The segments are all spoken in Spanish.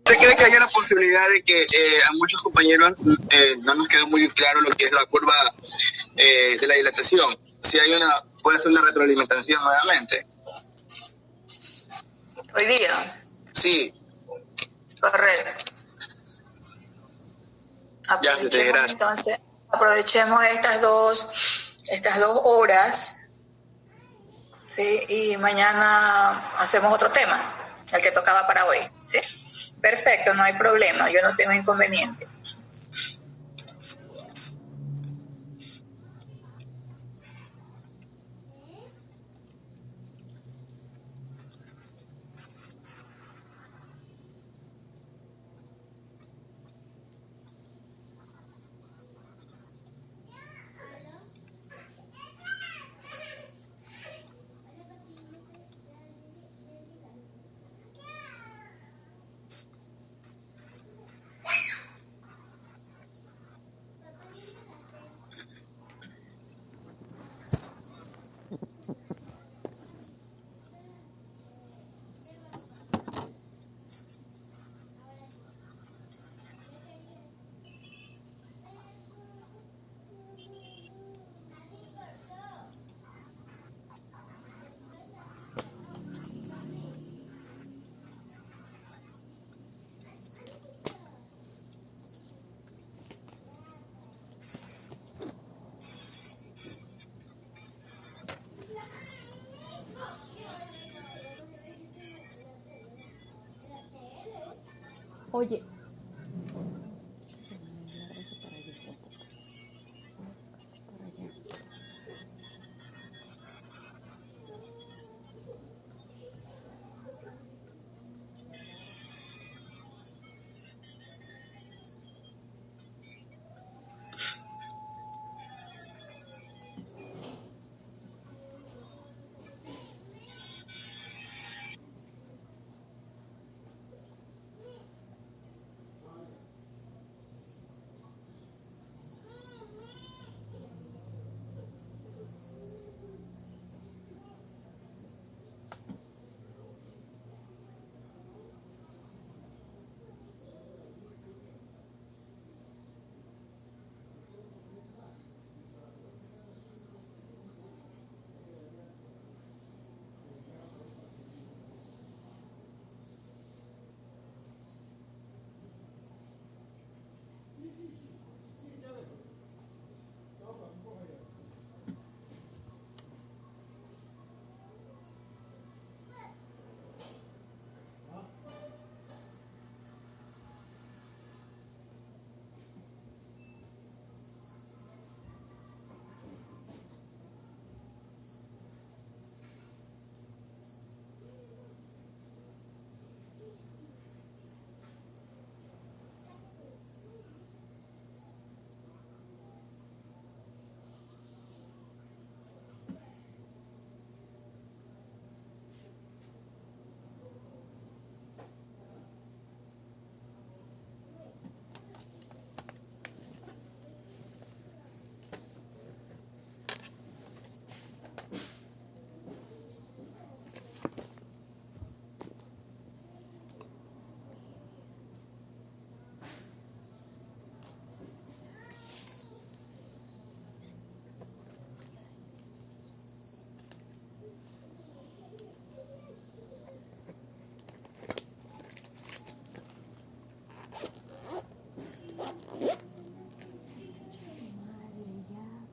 ¿Usted cree que hay una posibilidad de que a muchos compañeros no nos quedó muy claro lo que es la curva de la dilatación? Si hay puede ser una retroalimentación nuevamente. Hoy día. Sí. Correcto. Gracias. Entonces, aprovechemos estas dos horas, ¿sí? Y mañana hacemos otro tema, el que tocaba para hoy, ¿sí? Perfecto, no hay problema, yo no tengo inconveniente. Oye,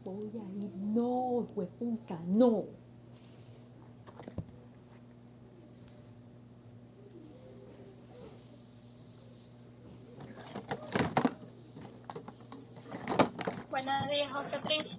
voy a ir. No, hueputa, no. Buenos días, José Tris.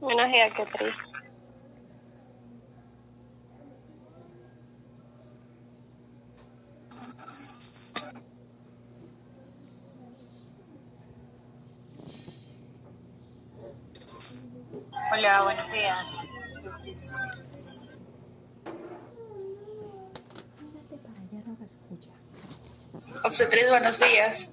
Buenos días, Catri. Hola, buenos días. Mírate para allá, no me escucha. Obstetriz, buenos días.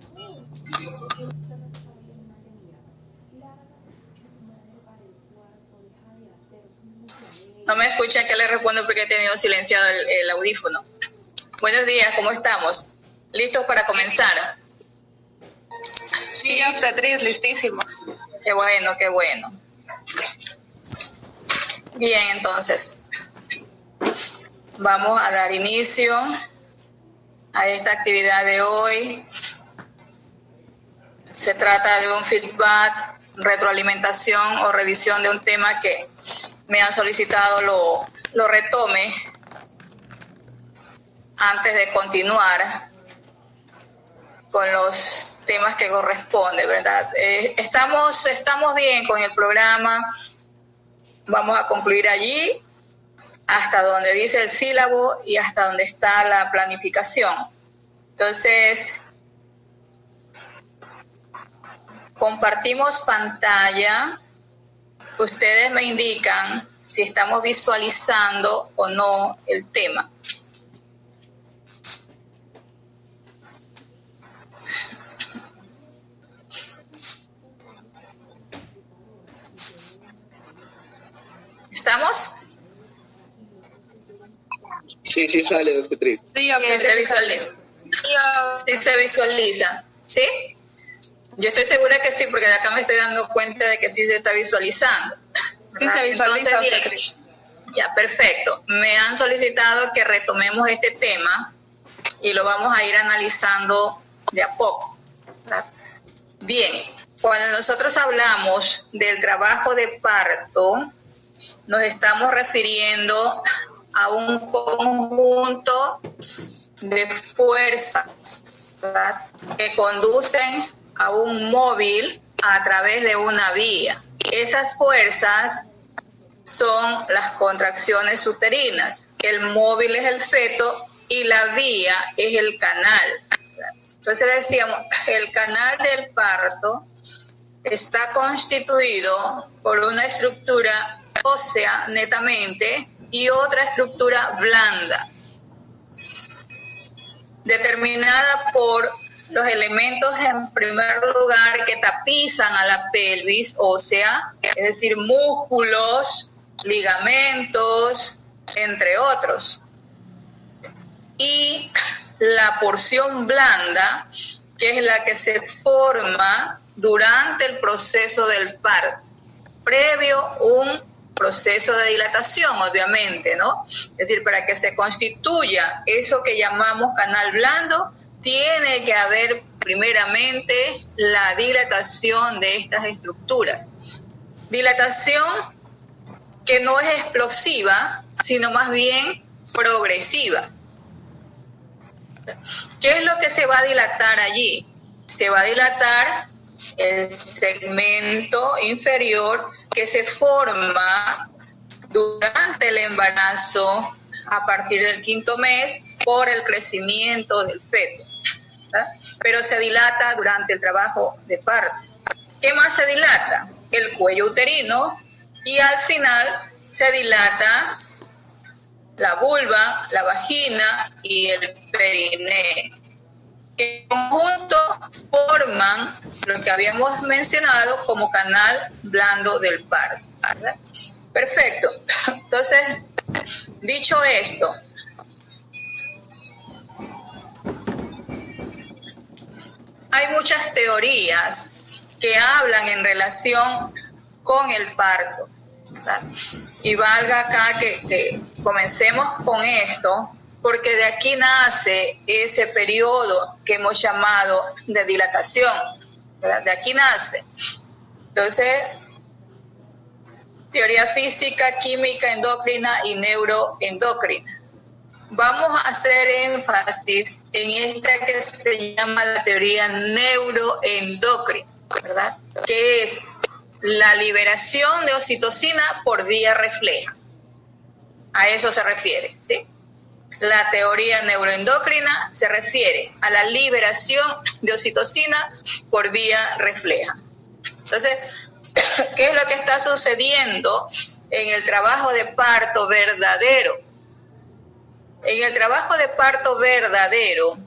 No me escuchan, ¿qué le respondo? Porque he tenido silenciado el audífono. Buenos días, ¿cómo estamos? ¿Listos para comenzar? Sí, obstetriz, listísimos. Qué bueno, qué bueno. Bien, entonces, vamos a dar inicio a esta actividad de hoy. Se trata de un feedback, retroalimentación o revisión de un tema que me han solicitado lo retome antes de continuar con los temas que corresponden, ¿verdad? Estamos bien con el programa. Vamos a concluir allí hasta donde dice el sílabo y hasta donde está la planificación. Entonces, compartimos pantalla. Ustedes me indican si estamos visualizando o no el tema. ¿Estamos? Sí, sí sale, obstetriz. Sí, ¿Quién se visualiza? Sí se visualiza, ¿sí? Yo estoy segura que sí, porque de acá me estoy dando cuenta de que sí se está visualizando. Sí se visualiza. Entonces, bien, ya, perfecto. Me han solicitado que retomemos este tema y lo vamos a ir analizando de a poco, ¿verdad? Bien, cuando nosotros hablamos del trabajo de parto, nos estamos refiriendo a un conjunto de fuerzas, ¿verdad?, que conducen a un móvil a través de una vía. Esas fuerzas son las contracciones uterinas. El móvil es el feto y la vía es el canal. Entonces decíamos, el canal del parto está constituido por una estructura ósea netamente y otra estructura blanda, determinada por los elementos, en primer lugar, que tapizan a la pelvis ósea, es decir, músculos, ligamentos, entre otros. Y la porción blanda, que es la que se forma durante el proceso del parto, previo un proceso de dilatación, obviamente, ¿no? Es decir, para que se constituya eso que llamamos canal blando, tiene que haber primeramente la dilatación de estas estructuras. Dilatación que no es explosiva, sino más bien progresiva. ¿Qué es lo que se va a dilatar allí? Se va a dilatar el segmento inferior que se forma durante el embarazo a partir del 5º mes por el crecimiento del feto, ¿verdad? Pero se dilata durante el trabajo de parto. ¿Qué más se dilata? El cuello uterino, y al final se dilata la vulva, la vagina y el perineo. En conjunto forman lo que habíamos mencionado como canal blando del parto, ¿verdad? Perfecto. Entonces, dicho esto, hay muchas teorías que hablan en relación con el parto, ¿verdad? Y valga acá que comencemos con esto, porque de aquí nace ese periodo que hemos llamado de dilatación, ¿verdad? De aquí nace. Entonces, teoría física, química, endocrina y neuroendocrina. Vamos a hacer énfasis en esta que se llama la teoría neuroendocrina, ¿verdad? Que es la liberación de oxitocina por vía refleja. A eso se refiere, ¿sí? La teoría neuroendocrina se refiere a la liberación de oxitocina por vía refleja. Entonces, ¿qué es lo que está sucediendo en el trabajo de parto verdadero? En el trabajo de parto verdadero,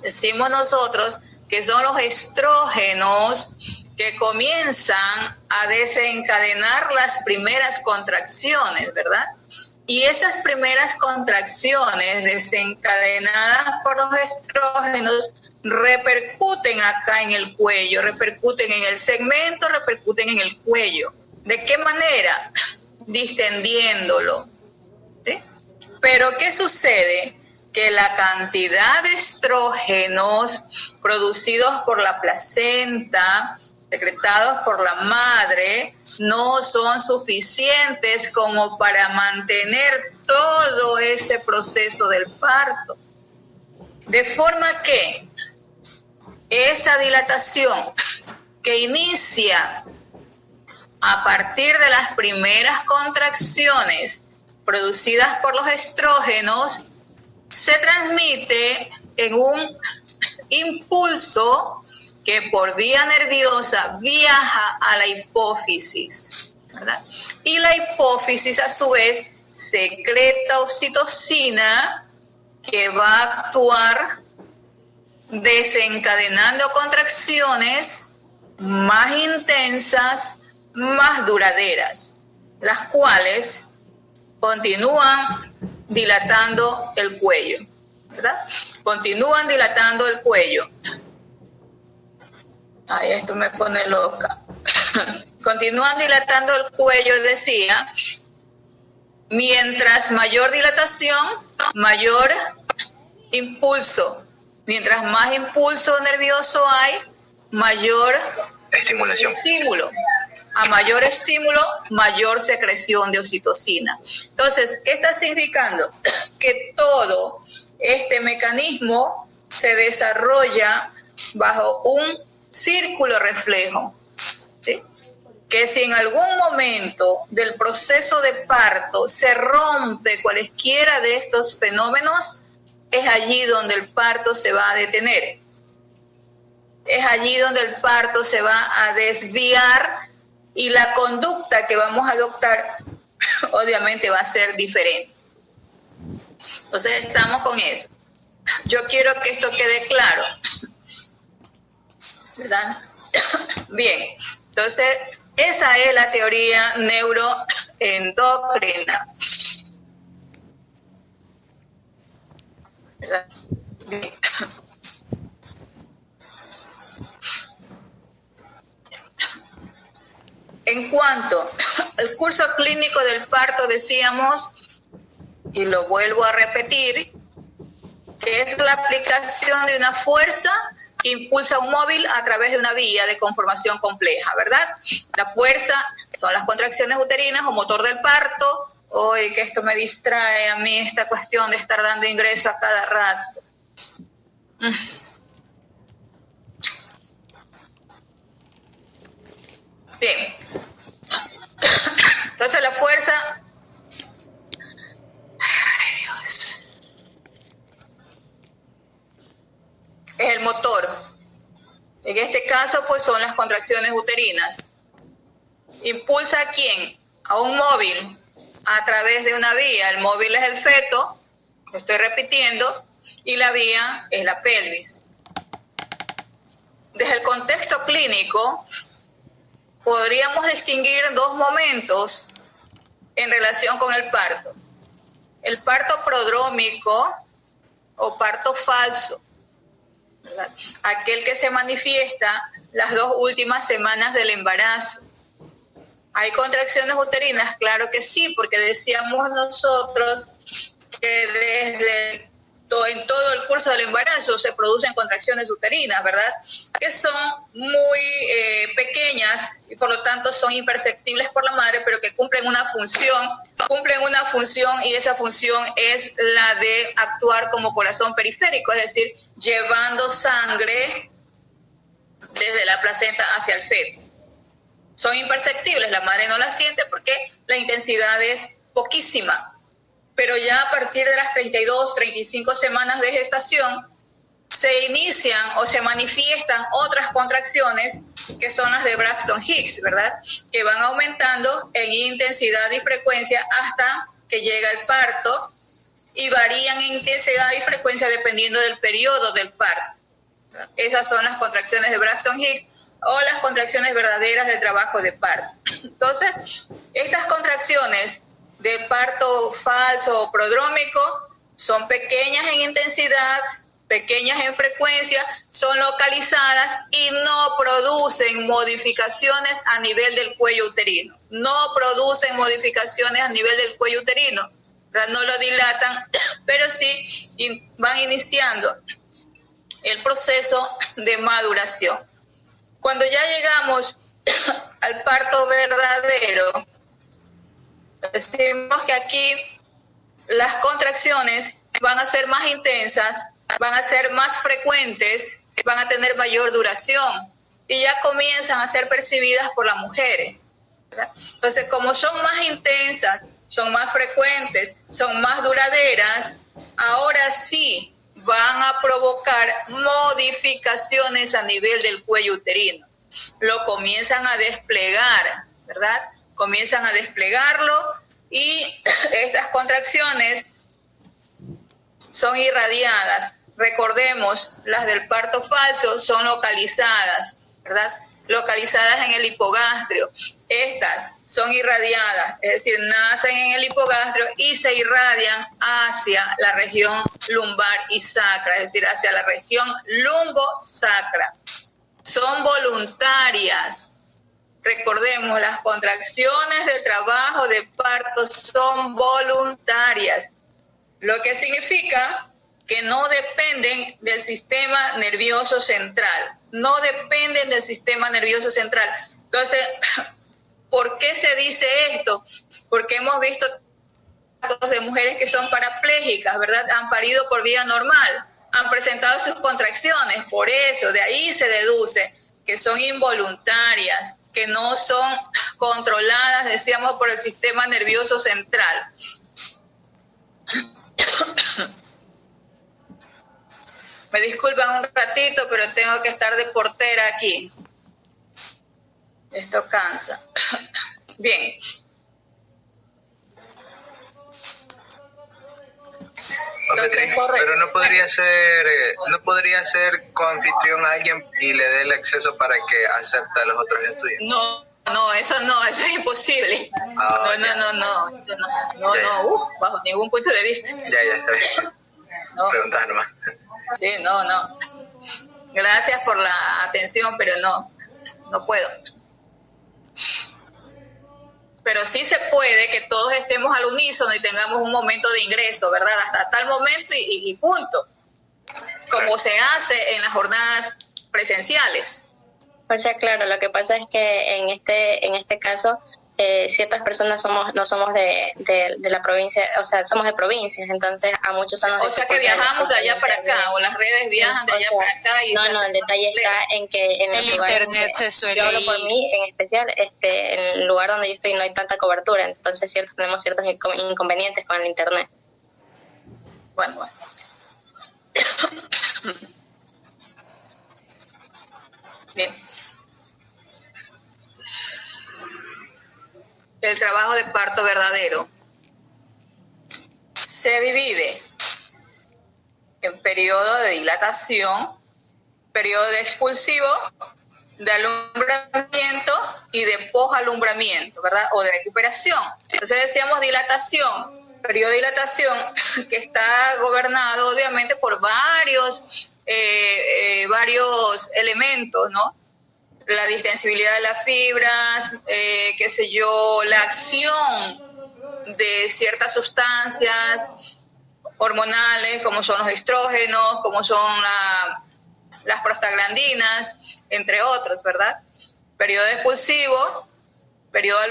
decimos nosotros que son los estrógenos que comienzan a desencadenar las primeras contracciones, ¿verdad? Y esas primeras contracciones desencadenadas por los estrógenos repercuten acá en el cuello, repercuten en el segmento, repercuten en el cuello. ¿De qué manera? Distendiéndolo, ¿sí? Pero ¿qué sucede? Que la cantidad de estrógenos producidos por la placenta, secretados por la madre, no son suficientes como para mantener todo ese proceso del parto. De forma que esa dilatación que inicia a partir de las primeras contracciones producidas por los estrógenos se transmite en un impulso que por vía nerviosa viaja a la hipófisis, ¿verdad? Y la hipófisis a su vez secreta oxitocina que va a actuar desencadenando contracciones más intensas, más duraderas, las cuales continúan dilatando el cuello, ¿verdad? Continúan dilatando el cuello. Ay, esto me pone loca. Continúan dilatando el cuello, decía. Mientras mayor dilatación, mayor impulso. Mientras más impulso nervioso hay, mayor estímulo. A mayor estímulo, mayor secreción de oxitocina. Entonces, ¿qué está significando? Que todo este mecanismo se desarrolla bajo un círculo reflejo, ¿sí? Que si en algún momento del proceso de parto se rompe cualesquiera de estos fenómenos, es allí donde el parto se va a detener. Es allí donde el parto se va a desviar y la conducta que vamos a adoptar obviamente va a ser diferente. Entonces estamos con eso. Yo quiero que esto quede claro, ¿verdad? Bien, entonces esa es la teoría neuroendocrina, ¿verdad? Bien. En cuanto al curso clínico del parto, decíamos, y lo vuelvo a repetir, que es la aplicación de una fuerza que impulsa un móvil a través de una vía de conformación compleja, ¿verdad? La fuerza son las contracciones uterinas o motor del parto. Hoy que esto me distrae a mí, esta cuestión de estar dando ingreso a cada rato. Bien. Entonces la fuerza... Ay, Dios. Es el motor. En este caso, pues son las contracciones uterinas. ¿Impulsa a quién? A un móvil a través de una vía. El móvil es el feto, lo estoy repitiendo, y la vía es la pelvis. Desde el contexto clínico, podríamos distinguir dos momentos en relación con el parto. El parto prodrómico o parto falso, ¿verdad? Aquel que se manifiesta las 2 últimas semanas del embarazo. ¿Hay contracciones uterinas? Claro que sí, porque decíamos nosotros que en todo el curso del embarazo se producen contracciones uterinas, ¿verdad? Que son muy pequeñas y por lo tanto son imperceptibles por la madre, pero que cumplen una función y esa función es la de actuar como corazón periférico, es decir, llevando sangre desde la placenta hacia el feto. son imperceptibles, la madre no las siente porque la intensidad es poquísima. Pero ya a partir de las 32, 35 semanas de gestación, se inician o se manifiestan otras contracciones que son las de Braxton Hicks, ¿verdad? Que van aumentando en intensidad y frecuencia hasta que llega el parto y varían en intensidad y frecuencia dependiendo del periodo del parto. Esas son las contracciones de Braxton Hicks o las contracciones verdaderas del trabajo de parto. Entonces, estas contracciones de parto falso o prodrómico son pequeñas en intensidad, pequeñas en frecuencia, son localizadas y no producen modificaciones a nivel del cuello uterino. No producen modificaciones a nivel del cuello uterino. No lo dilatan, pero sí van iniciando el proceso de maduración. Cuando ya llegamos al parto verdadero, decimos que aquí las contracciones van a ser más intensas, van a ser más frecuentes, van a tener mayor duración y ya comienzan a ser percibidas por las mujeres, ¿verdad? Entonces, como son más intensas, son más frecuentes, son más duraderas, ahora sí van a provocar modificaciones a nivel del cuello uterino. Lo comienzan a desplegar, ¿verdad? Comienzan a desplegarlo y estas contracciones son irradiadas. Recordemos, las del parto falso son localizadas, ¿verdad? Localizadas en el hipogastrio. Estas son irradiadas, es decir, nacen en el hipogastrio y se irradian hacia la región lumbar y sacra, es decir, hacia la región lumbo-sacra. Son voluntarias. Recordemos, las contracciones del trabajo de parto son voluntarias, lo que significa que no dependen del sistema nervioso central, no dependen del sistema nervioso central. Entonces, ¿por qué se dice esto? Porque hemos visto casos de mujeres que son parapléjicas, ¿verdad? Han parido por vía normal, han presentado sus contracciones, por eso, de ahí se deduce que son involuntarias, que no son controladas, decíamos, por el sistema nervioso central. Me disculpan un ratito, pero tengo que estar de portera aquí. Esto cansa. Bien. Entonces, pero no podría ser coanfitrión a alguien y le dé el acceso para que acepte los otros estudios. No, eso es imposible. Bajo ningún punto de vista. Ya, está bien. No. Preguntar nomás. Sí, no. Gracias por la atención, pero no puedo. Pero sí se puede que todos estemos al unísono y tengamos un momento de ingreso, ¿verdad? Hasta tal momento y punto. Como se hace en las jornadas presenciales. O sea, claro, lo que pasa es que en este caso ciertas personas no somos de la provincia, o sea, somos de provincias, entonces a muchos son los. O sea que viajamos de allá para acá, o las redes viajan de allá para acá. Y no, el detalle está en que en el internet se suele. Yo hablo por mí, en especial, en el lugar donde yo estoy no hay tanta cobertura, entonces tenemos ciertos inconvenientes con el internet. Bueno. Bien. El trabajo de parto verdadero se divide en periodo de dilatación, periodo de expulsivo, de alumbramiento y de posalumbramiento, ¿verdad? O de recuperación. Entonces decíamos dilatación, periodo de dilatación que está gobernado obviamente por varios elementos, ¿no? La distensibilidad de las fibras, la acción de ciertas sustancias hormonales, como son los estrógenos, como son las prostaglandinas, entre otros, ¿verdad? Periodo expulsivo, periodo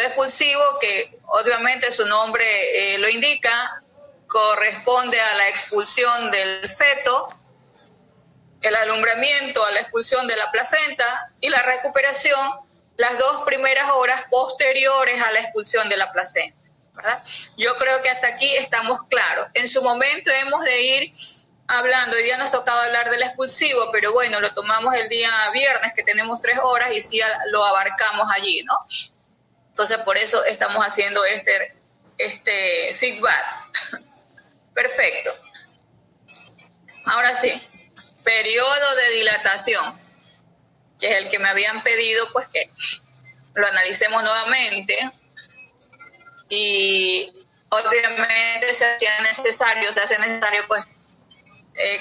expulsivo, que obviamente su nombre lo indica, corresponde a la expulsión del feto, el alumbramiento a la expulsión de la placenta y la recuperación las 2 primeras horas posteriores a la expulsión de la placenta, ¿verdad? Yo creo que hasta aquí estamos claros. En su momento hemos de ir hablando, hoy día nos tocaba hablar del expulsivo, pero bueno, lo tomamos el día viernes, que tenemos 3 horas, y sí lo abarcamos allí, ¿no? Entonces, por eso estamos haciendo este feedback. Perfecto. Ahora sí, periodo de dilatación, que es el que me habían pedido, pues que lo analicemos nuevamente, y obviamente se hace necesario pues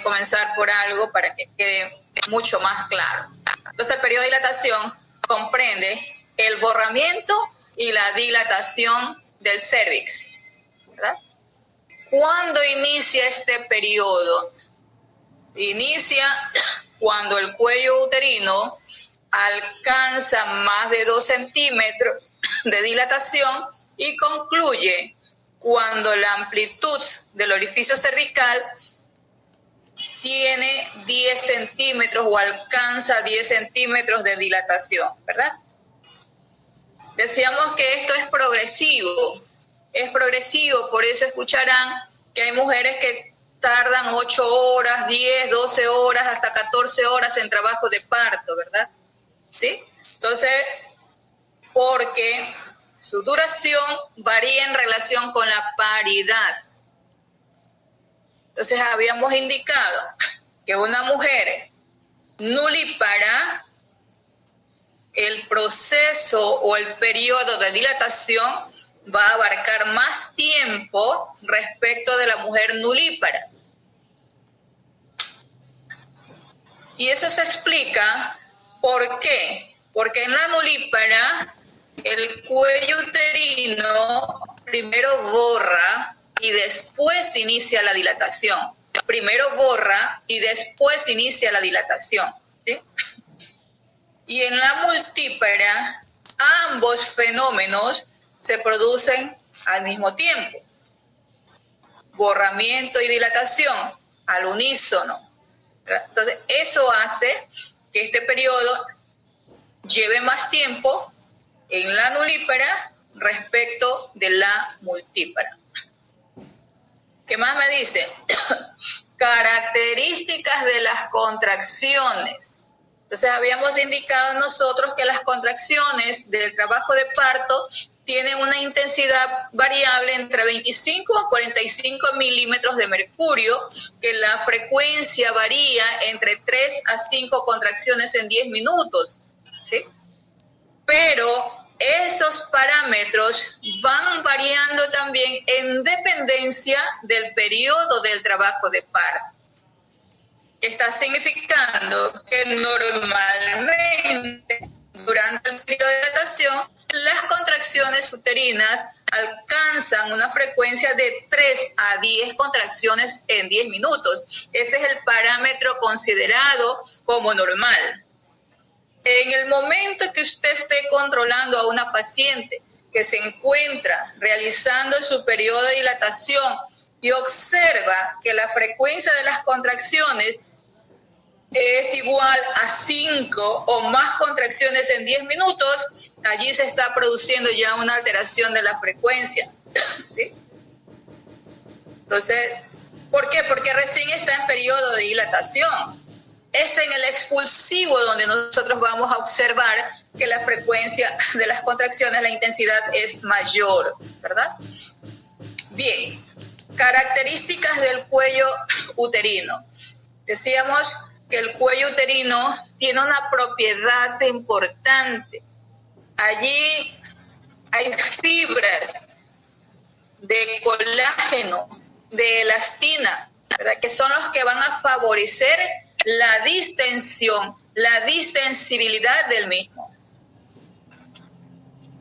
comenzar por algo para que quede mucho más claro. Entonces, el periodo de dilatación comprende el borramiento y la dilatación del cérvix, ¿verdad? ¿Cuándo inicia este periodo? Inicia cuando el cuello uterino alcanza más de 2 centímetros de dilatación y concluye cuando la amplitud del orificio cervical tiene 10 centímetros o alcanza 10 centímetros de dilatación, ¿verdad? Decíamos que esto es progresivo, por eso escucharán que hay mujeres que tardan 8 horas, 10, 12 horas, hasta 14 horas en trabajo de parto, ¿verdad? ¿Sí? Entonces, porque su duración varía en relación con la paridad. Entonces, habíamos indicado que una mujer nulípara, el proceso o el periodo de dilatación va a abarcar más tiempo respecto de la mujer nulípara. Y eso se explica ¿por qué? Porque en la nulípara el cuello uterino primero borra y después inicia la dilatación. Primero borra y después inicia la dilatación, ¿sí? Y en la multípara ambos fenómenos se producen al mismo tiempo. Borramiento y dilatación al unísono. Entonces, eso hace que este periodo lleve más tiempo en la nulípara respecto de la multípara. ¿Qué más me dice? Características de las contracciones. Entonces, habíamos indicado nosotros que las contracciones del trabajo de parto tienen una intensidad variable entre 25 a 45 milímetros de mercurio, que la frecuencia varía entre 3 a 5 contracciones en 10 minutos, ¿sí? Pero esos parámetros van variando también en dependencia del periodo del trabajo de parto. Está significando que normalmente durante el periodo de dilatación las contracciones uterinas alcanzan una frecuencia de 3 a 10 contracciones en 10 minutos. Ese es el parámetro considerado como normal. En el momento que usted esté controlando a una paciente que se encuentra realizando su periodo de dilatación y observa que la frecuencia de las contracciones es igual a 5 o más contracciones en 10 minutos, allí se está produciendo ya una alteración de la frecuencia, ¿sí? Entonces, ¿por qué? Porque recién está en periodo de dilatación. Es en el expulsivo donde nosotros vamos a observar que la frecuencia de las contracciones, la intensidad es mayor, ¿verdad? Bien, características del cuello uterino. Decíamos que el cuello uterino tiene una propiedad importante. Allí hay fibras de colágeno, de elastina, ¿verdad? Que son los que van a favorecer la distensión, la distensibilidad del mismo.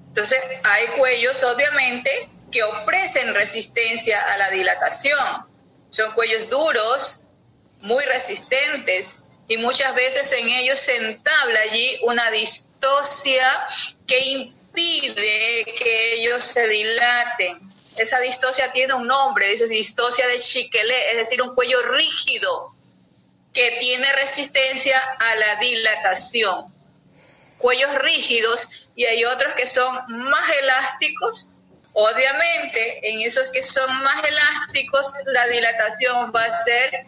Entonces, hay cuellos, obviamente, que ofrecen resistencia a la dilatación. Son cuellos duros, muy resistentes, y muchas veces en ellos se entabla allí una distocia que impide que ellos se dilaten. Esa distocia tiene un nombre, dice distocia de Chiquelet, es decir, un cuello rígido que tiene resistencia a la dilatación. cuellos rígidos y hay otros que son más elásticos. Obviamente, en esos que son más elásticos, la dilatación va a ser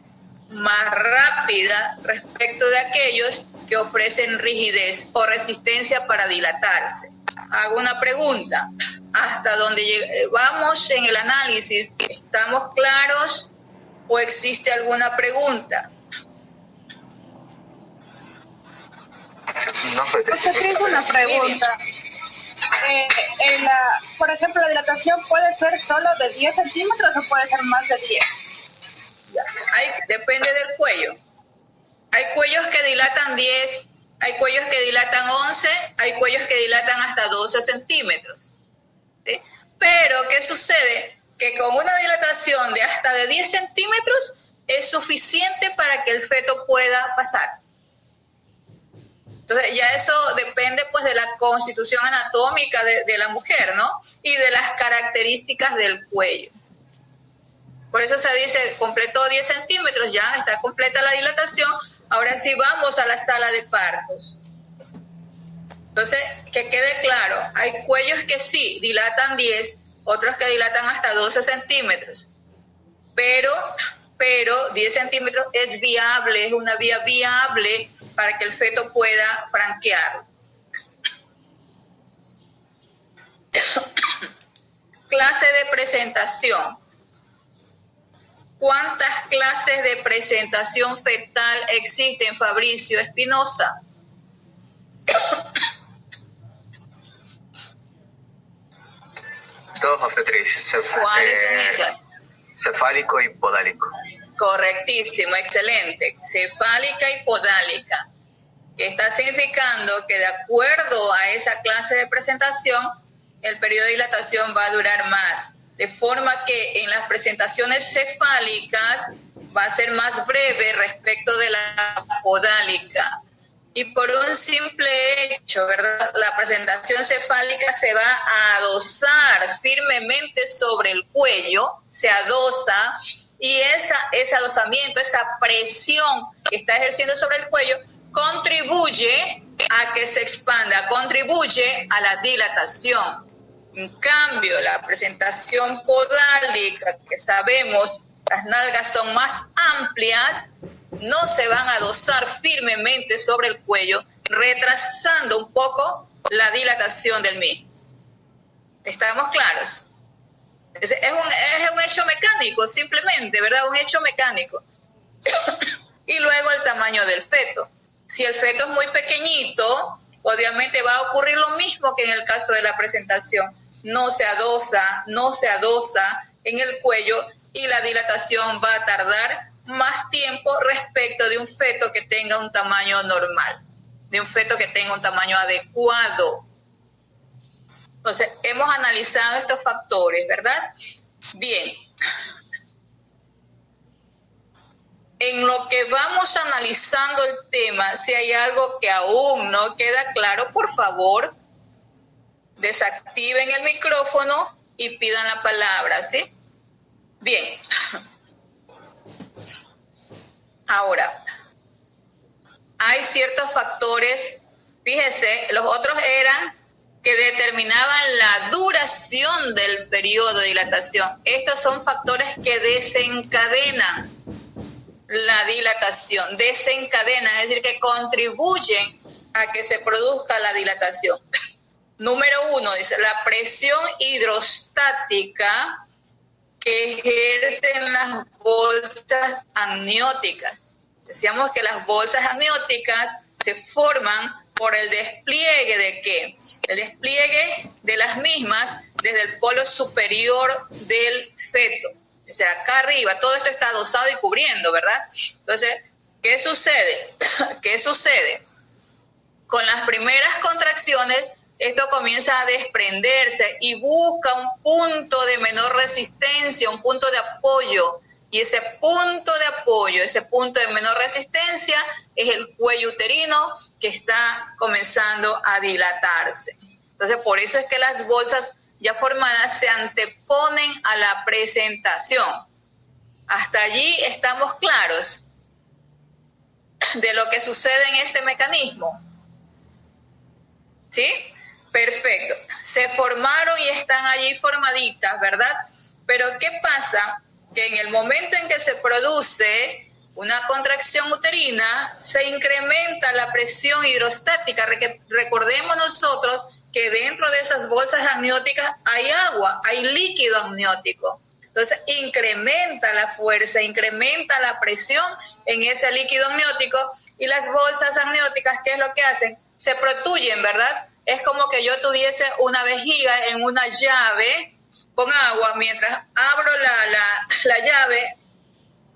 más rápida respecto de aquellos que ofrecen rigidez o resistencia para dilatarse. Hago una pregunta. ¿Hasta donde vamos en el análisis? ¿Estamos claros o existe alguna pregunta? No, pues, Tengo una pregunta. Por ejemplo, la dilatación puede ser solo de 10 centímetros o puede ser más de 10. Depende del cuello. Hay cuellos que dilatan 10, hay cuellos que dilatan 11, hay cuellos que dilatan hasta 12 centímetros. ¿Sí? Pero, ¿qué sucede? Que con una dilatación de hasta de 10 centímetros es suficiente para que el feto pueda pasar. Entonces, ya eso depende pues de la constitución anatómica de la mujer, ¿no? Y de las características del cuello. Por eso se dice, completó 10 centímetros, ya está completa la dilatación, ahora sí vamos a la sala de partos. Entonces, que quede claro, hay cuellos que sí dilatan 10, otros que dilatan hasta 12 centímetros, pero 10 centímetros es viable, es una vía viable para que el feto pueda franquear. Clase de presentación. ¿Cuántas clases de presentación fetal existen, Fabricio Espinosa? Dos obstetrices. ¿Cuáles son esas? Cefálico y podálico. Correctísimo, excelente. Cefálica y podálica, que está significando que de acuerdo a esa clase de presentación, el periodo de dilatación va a durar más. De forma que en las presentaciones cefálicas va a ser más breve respecto de la podálica. Y por un simple hecho, ¿verdad? La presentación cefálica se va a adosar firmemente sobre el cuello, se adosa, y ese adosamiento, esa presión que está ejerciendo sobre el cuello, contribuye a que se expanda, contribuye a la dilatación. En cambio, la presentación podálica, que sabemos las nalgas son más amplias, no se van a adosar firmemente sobre el cuello, retrasando un poco la dilatación del mismo. ¿Estamos claros? Es un hecho mecánico, simplemente, ¿verdad? Un hecho mecánico. Y luego el tamaño del feto. Si el feto es muy pequeñito, obviamente va a ocurrir lo mismo que en el caso de la presentación. No se adosa en el cuello y la dilatación va a tardar más tiempo respecto de un feto que tenga un tamaño normal, de un feto que tenga un tamaño adecuado. Entonces, hemos analizado estos factores, ¿verdad? Bien. En lo que vamos analizando el tema, si hay algo que aún no queda claro, por favor, desactiven el micrófono y pidan la palabra, ¿sí? Bien. Ahora, hay ciertos factores, fíjese, los otros eran que determinaban la duración del periodo de dilatación. Estos son factores que desencadenan la dilatación, desencadenan, es decir, que contribuyen a que se produzca la dilatación. Número 1, dice, la presión hidrostática que ejercen las bolsas amnióticas. Decíamos que las bolsas amnióticas se forman por el despliegue ¿de qué? El despliegue de las mismas desde el polo superior del feto. O sea, acá arriba, todo esto está adosado y cubriendo, ¿verdad? Entonces, ¿qué sucede? ¿Qué sucede? Con las primeras contracciones, esto comienza a desprenderse y busca un punto de menor resistencia, un punto de apoyo. Y ese punto de apoyo, ese punto de menor resistencia, es el cuello uterino que está comenzando a dilatarse. Entonces, por eso es que las bolsas ya formadas se anteponen a la presentación. Hasta allí estamos claros de lo que sucede en este mecanismo. ¿Sí? Perfecto. Se formaron y están allí formaditas, ¿verdad? Pero ¿qué pasa? Que en el momento en que se produce una contracción uterina, se incrementa la presión hidrostática. Recordemos nosotros que dentro de esas bolsas amnióticas hay agua, hay líquido amniótico. Entonces incrementa la fuerza, incrementa la presión en ese líquido amniótico, y las bolsas amnióticas, ¿qué es lo que hacen? Se protuyen, ¿verdad? Es como que yo tuviese una vejiga en una llave con agua. Mientras abro la llave,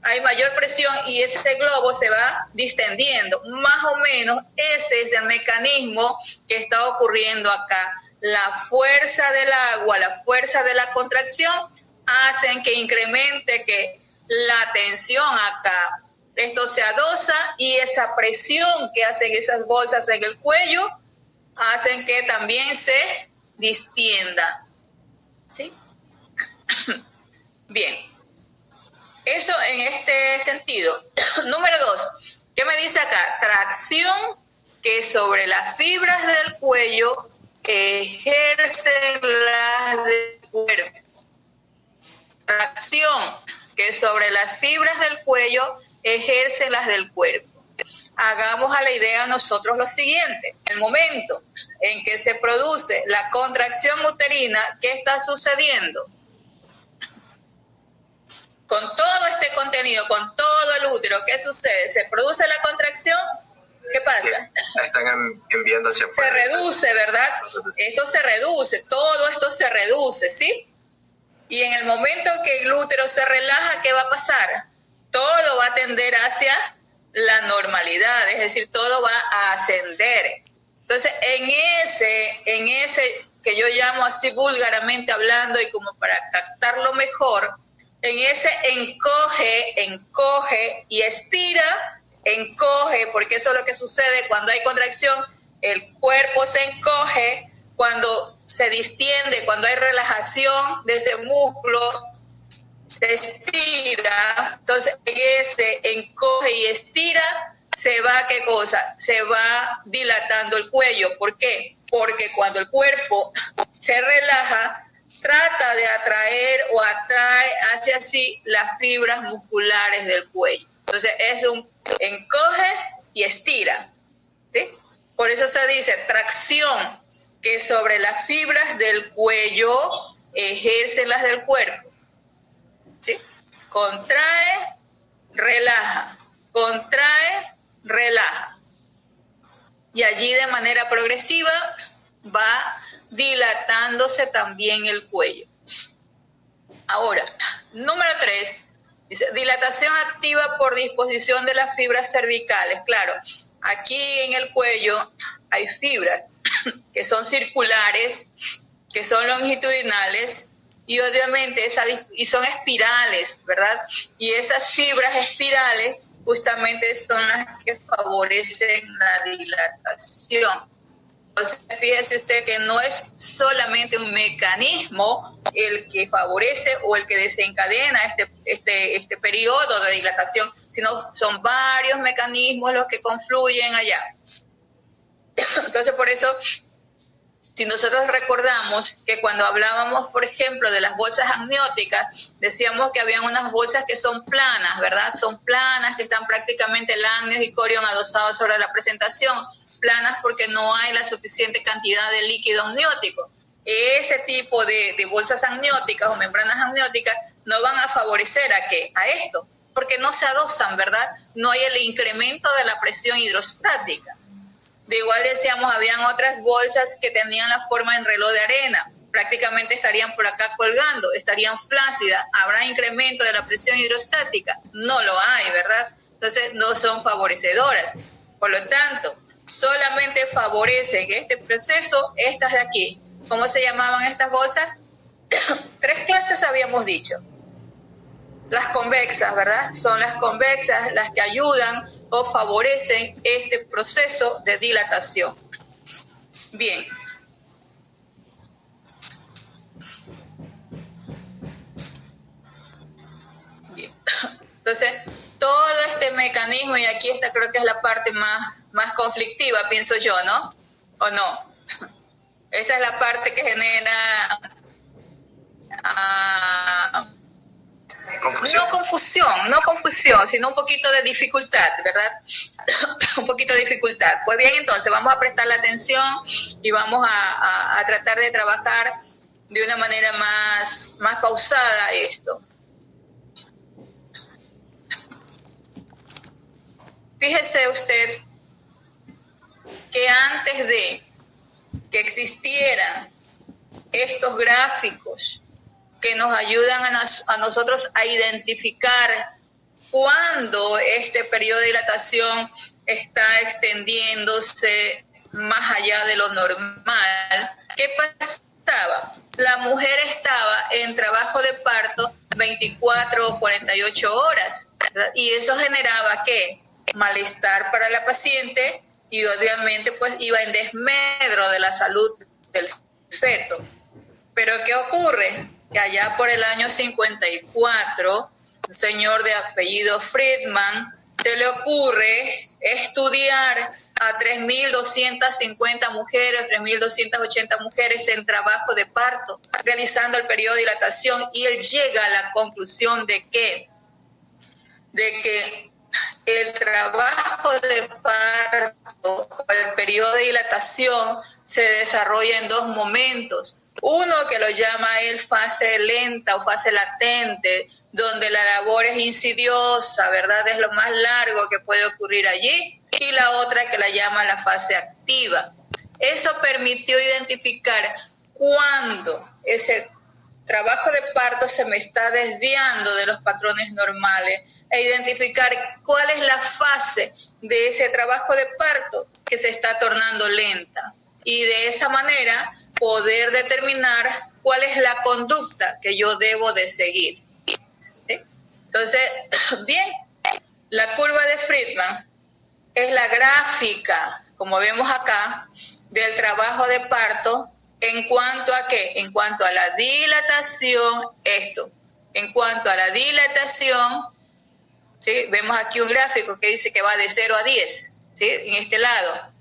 hay mayor presión y ese globo se va distendiendo. Más o menos ese es el mecanismo que está ocurriendo acá. La fuerza del agua, la fuerza de la contracción hacen que incremente la tensión acá. Esto se adosa y esa presión que hacen esas bolsas en el cuello hacen que también se distienda. ¿Sí? Bien. Eso en este sentido. Número 2. ¿Qué me dice acá? Tracción que sobre las fibras del cuello ejercen las del cuerpo. Tracción que sobre las fibras del cuello ejercen las del cuerpo. Hagamos a la idea nosotros lo siguiente. En el momento en que se produce la contracción uterina, ¿qué está sucediendo? Con todo este contenido, con todo el útero, ¿qué sucede? Se produce la contracción, ¿qué pasa? Están enviando hacia afuera. Se reduce, ¿verdad? Esto se reduce, todo esto se reduce, ¿sí? Y en el momento que el útero se relaja, ¿qué va a pasar? Todo va a tender hacia la normalidad, es decir, todo va a ascender. Entonces, en ese que yo llamo así vulgarmente hablando y como para captarlo mejor, en ese encoge y estira, encoge, porque eso es lo que sucede cuando hay contracción, el cuerpo se encoge, cuando se distiende, cuando hay relajación de ese músculo, se estira. Entonces ese encoge y estira, se va, ¿qué cosa? Se va dilatando el cuello. ¿Por qué? Porque cuando el cuerpo se relaja, trata de atraer o atrae hacia sí las fibras musculares del cuello. Entonces es un encoge y estira, ¿sí? Por eso se dice tracción que sobre las fibras del cuello ejercen las del cuerpo, ¿sí? Contrae, relaja, contrae, relaja. Y allí de manera progresiva va dilatándose también el cuello. Ahora, número 3, dice dilatación activa por disposición de las fibras cervicales. Claro, aquí en el cuello hay fibras que son circulares, que son longitudinales y obviamente y son espirales, ¿verdad? Y esas fibras espirales justamente son las que favorecen la dilatación. Entonces, fíjese usted que no es solamente un mecanismo el que favorece o el que desencadena este periodo de dilatación, sino son varios mecanismos los que confluyen allá. Entonces, por eso, si nosotros recordamos que cuando hablábamos, por ejemplo, de las bolsas amnióticas, decíamos que habían unas bolsas que son planas, ¿verdad? Son planas, que están prácticamente el amnios y corión adosados sobre la presentación. Planas porque no hay la suficiente cantidad de líquido amniótico. Ese tipo de bolsas amnióticas o membranas amnióticas no van a favorecer ¿a qué? A esto, porque no se adosan, ¿verdad? No hay el incremento de la presión hidrostática. De igual decíamos, habían otras bolsas que tenían la forma en reloj de arena, prácticamente estarían por acá colgando, estarían flácidas. ¿Habrá incremento de la presión hidrostática? No lo hay, ¿verdad? Entonces no son favorecedoras. Por lo tanto, solamente favorecen este proceso estas de aquí. ¿Cómo se llamaban estas bolsas? 3 clases habíamos dicho. Las convexas, ¿verdad? Son las convexas las que ayudan o favorecen este proceso de dilatación. Bien. Bien. Entonces, todo este mecanismo, y aquí esta creo que es la parte más conflictiva, pienso yo, ¿no? ¿O no? Esa es la parte que genera no confusión, sino un poquito de dificultad, ¿verdad? Un poquito de dificultad. Pues bien, entonces vamos a prestar la atención y vamos a tratar de trabajar de una manera más pausada esto. Fíjese usted que antes de que existieran estos gráficos que nos ayudan a nosotros a identificar cuándo este periodo de dilatación está extendiéndose más allá de lo normal, ¿qué pasaba? La mujer estaba en trabajo de parto 24 o 48 horas, ¿verdad? Y eso generaba ¿qué? Malestar para la paciente y obviamente pues iba en desmedro de la salud del feto. Pero ¿qué ocurre? Que allá por el año 54, un señor de apellido Friedman, se le ocurre estudiar a 3.250 mujeres, 3.280 mujeres en trabajo de parto, realizando el periodo de dilatación, y él llega a la conclusión de que el trabajo de parto, el periodo de dilatación, se desarrolla en dos momentos. Uno que lo llama él fase lenta o fase latente, donde la labor es insidiosa, ¿verdad? Es lo más largo que puede ocurrir allí. Y la otra que la llama la fase activa. Eso permitió identificar cuándo ese trabajo de parto se me está desviando de los patrones normales e identificar cuál es la fase de ese trabajo de parto que se está tornando lenta. Y de esa manera poder determinar cuál es la conducta que yo debo de seguir. ¿Sí? Entonces, bien, la curva de Friedman es la gráfica, como vemos acá, del trabajo de parto en cuanto a ¿qué? En cuanto a la dilatación, en cuanto a la dilatación, ¿sí? Vemos aquí un gráfico que dice que va de 0 a 10, ¿sí? En este lado,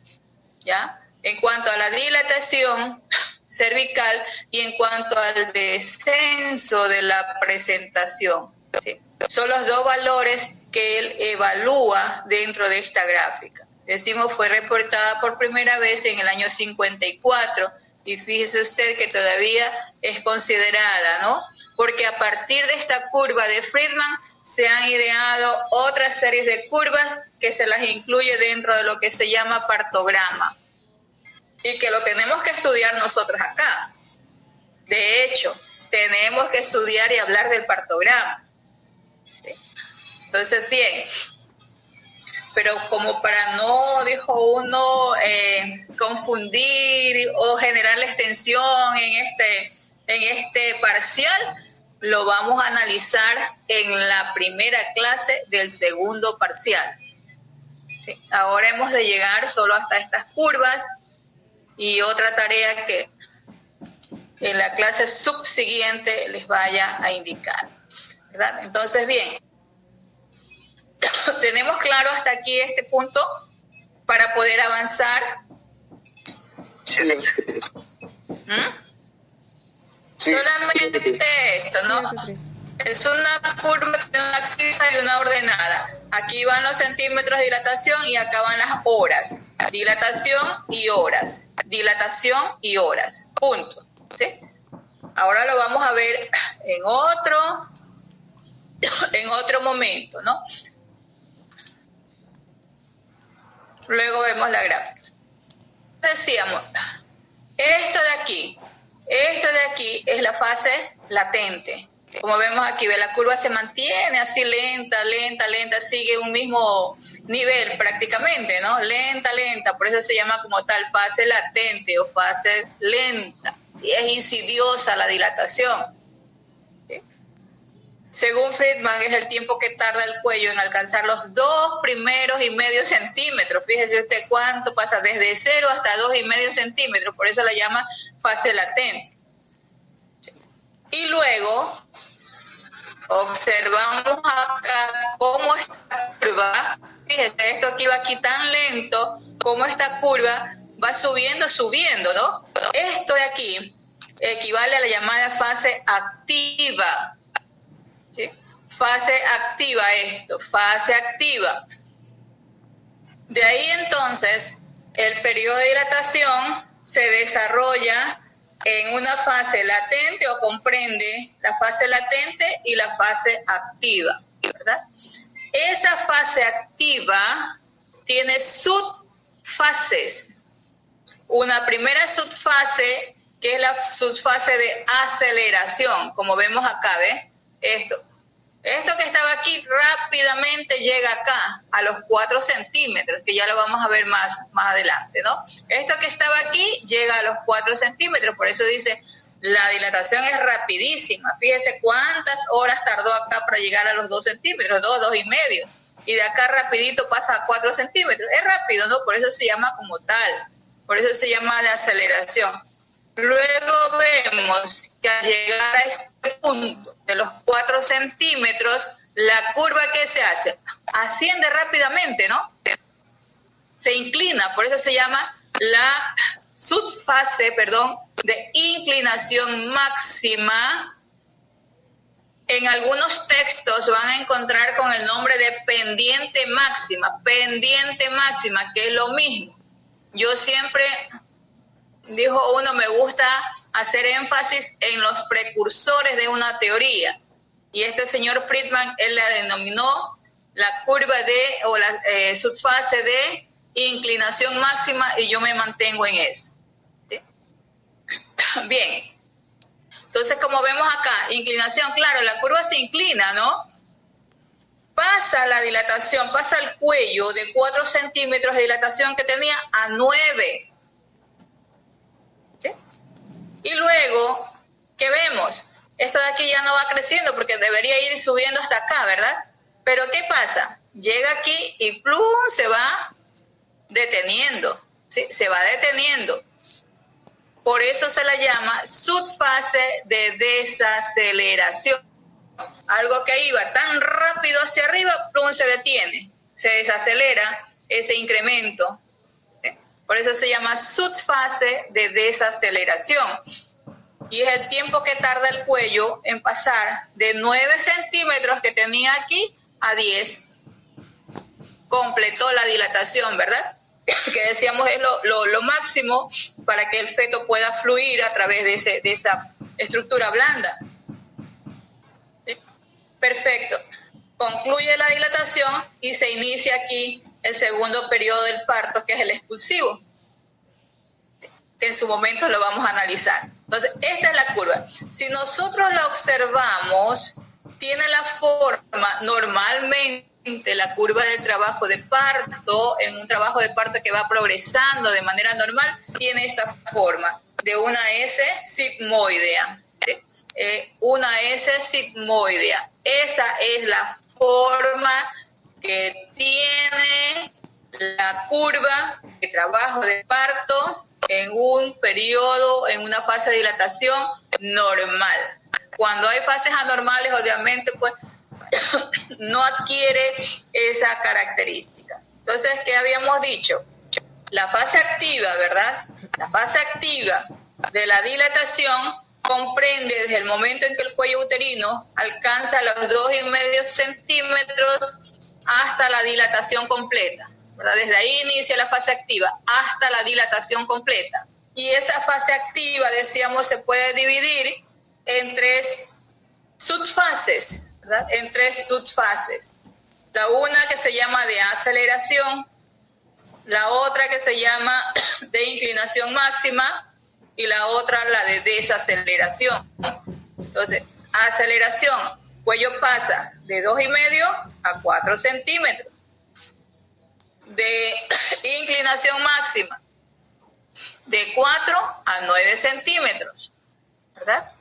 ¿ya? En cuanto a la dilatación cervical y en cuanto al descenso de la presentación, ¿sí? Son los dos valores que él evalúa dentro de esta gráfica. Decimos, fue reportada por primera vez en el año 54 y fíjese usted que todavía es considerada, ¿no? Porque a partir de esta curva de Friedman se han ideado otras series de curvas que se las incluye dentro de lo que se llama partograma y que lo tenemos que estudiar nosotros acá. De hecho, tenemos que estudiar y hablar del partograma. Entonces, bien, pero como para no, dijo uno, confundir o generar extensión en este parcial, lo vamos a analizar en la primera clase del segundo parcial. ¿Sí? Ahora hemos de llegar solo hasta estas curvas y otra tarea que en la clase subsiguiente les vaya a indicar, ¿verdad? Entonces, bien, ¿tenemos claro hasta aquí este punto para poder avanzar? Sí. Sí. Solamente esto, ¿no? Es una curva de una axis y una ordenada. Aquí van los centímetros de dilatación y acá van las horas. Dilatación y horas. Dilatación y horas. Punto. ¿Sí? Ahora lo vamos a ver en otro momento, ¿no? Luego vemos la gráfica. Decíamos, esto de aquí es la fase latente. Como vemos aquí, la curva se mantiene así lenta, sigue un mismo nivel prácticamente, ¿no? Lenta, por eso se llama como tal fase latente o fase lenta. Y es insidiosa la dilatación. ¿Sí? Según Friedman, es el tiempo que tarda el cuello en alcanzar los 2,5 primeros centímetros. Fíjese usted cuánto pasa, desde 0 hasta 2,5 centímetros, por eso la llama fase latente. ¿Sí? Y luego observamos acá cómo esta curva, fíjese, esto aquí va aquí tan lento, cómo esta curva va subiendo, ¿no? Esto de aquí equivale a la llamada fase activa. ¿Sí? Fase activa fase activa. De ahí entonces el periodo de dilatación se desarrolla en una fase latente o comprende la fase latente y la fase activa, ¿verdad? Esa fase activa tiene subfases. Una primera subfase que es la subfase de aceleración, como vemos acá, ¿ves? Esto que estaba aquí rápidamente llega acá a los 4 centímetros, que ya lo vamos a ver más adelante, ¿no? Esto que estaba aquí llega a los 4 centímetros, por eso dice, la dilatación es rapidísima. Fíjese cuántas horas tardó acá para llegar a los 2 centímetros, 2,5. Y de acá rapidito pasa a 4 centímetros. Es rápido, ¿no? Por eso se llama como tal. Por eso se llama la aceleración. Luego vemos que al llegar a este punto de los 4 centímetros, la curva ¿qué se hace? Asciende rápidamente, ¿no? Se inclina, por eso se llama la subfase, de inclinación máxima. En algunos textos van a encontrar con el nombre de pendiente máxima, que es lo mismo. Yo siempre, dijo uno, me gusta hacer énfasis en los precursores de una teoría. Y este señor Friedman, él la denominó la curva o la subfase de inclinación máxima, y yo me mantengo en eso. ¿Sí? Bien. Entonces, como vemos acá, inclinación, claro, la curva se inclina, ¿no? Pasa la dilatación, pasa el cuello de 4 centímetros de dilatación que tenía a 9. ¿Sí? Y luego, ¿qué vemos? Esto de aquí ya no va creciendo porque debería ir subiendo hasta acá, ¿verdad? Pero ¿qué pasa? Llega aquí y ¡plum! Se va deteniendo, ¿sí? Se va deteniendo. Por eso se la llama subfase de desaceleración. Algo que iba tan rápido hacia arriba, ¡plum! Se detiene, se desacelera ese incremento. ¿Sí? Por eso se llama subfase de desaceleración. Y es el tiempo que tarda el cuello en pasar de 9 centímetros que tenía aquí a 10. Completó la dilatación, ¿verdad? Que decíamos es lo máximo para que el feto pueda fluir a través de esa estructura blanda. ¿Sí? Perfecto. Concluye la dilatación y se inicia aquí el segundo periodo del parto, que es el expulsivo, que en su momento lo vamos a analizar. Entonces, esta es la curva. Si nosotros la observamos, tiene la forma normalmente, la curva del trabajo de parto, en un trabajo de parto que va progresando de manera normal, tiene esta forma de una S sigmoidea. ¿Sí? Una S sigmoidea. Esa es la forma que tiene la curva de trabajo de parto en un periodo, en una fase de dilatación normal. Cuando hay fases anormales, obviamente, pues no adquiere esa característica. Entonces, ¿qué habíamos dicho? La fase activa, ¿verdad? La fase activa de la dilatación comprende desde el momento en que el cuello uterino alcanza los 2,5 centímetros hasta la dilatación completa, ¿verdad? Desde ahí inicia la fase activa hasta la dilatación completa. Y esa fase activa, decíamos, se puede dividir en 3 subfases, ¿verdad? En 3 subfases. La una que se llama de aceleración, la otra que se llama de inclinación máxima y la otra la de desaceleración. Entonces, aceleración, cuello pasa de 2,5 a 4 centímetros. De inclinación máxima, de 4 a 9 centímetros, ¿verdad?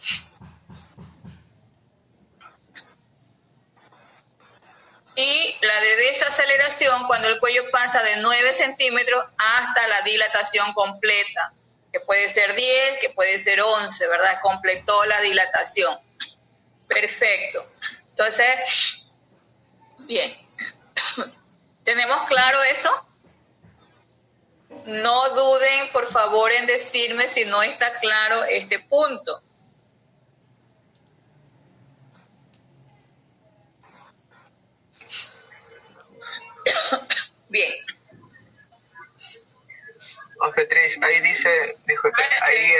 Y la de desaceleración, cuando el cuello pasa de 9 centímetros hasta la dilatación completa, que puede ser 10, que puede ser 11, ¿verdad? Completó la dilatación. Perfecto. Entonces, bien. ¿Tenemos claro eso? no duden, por favor, en decirme si no está claro este punto. Bien. Beatriz, ahí dice, disculpe, ahí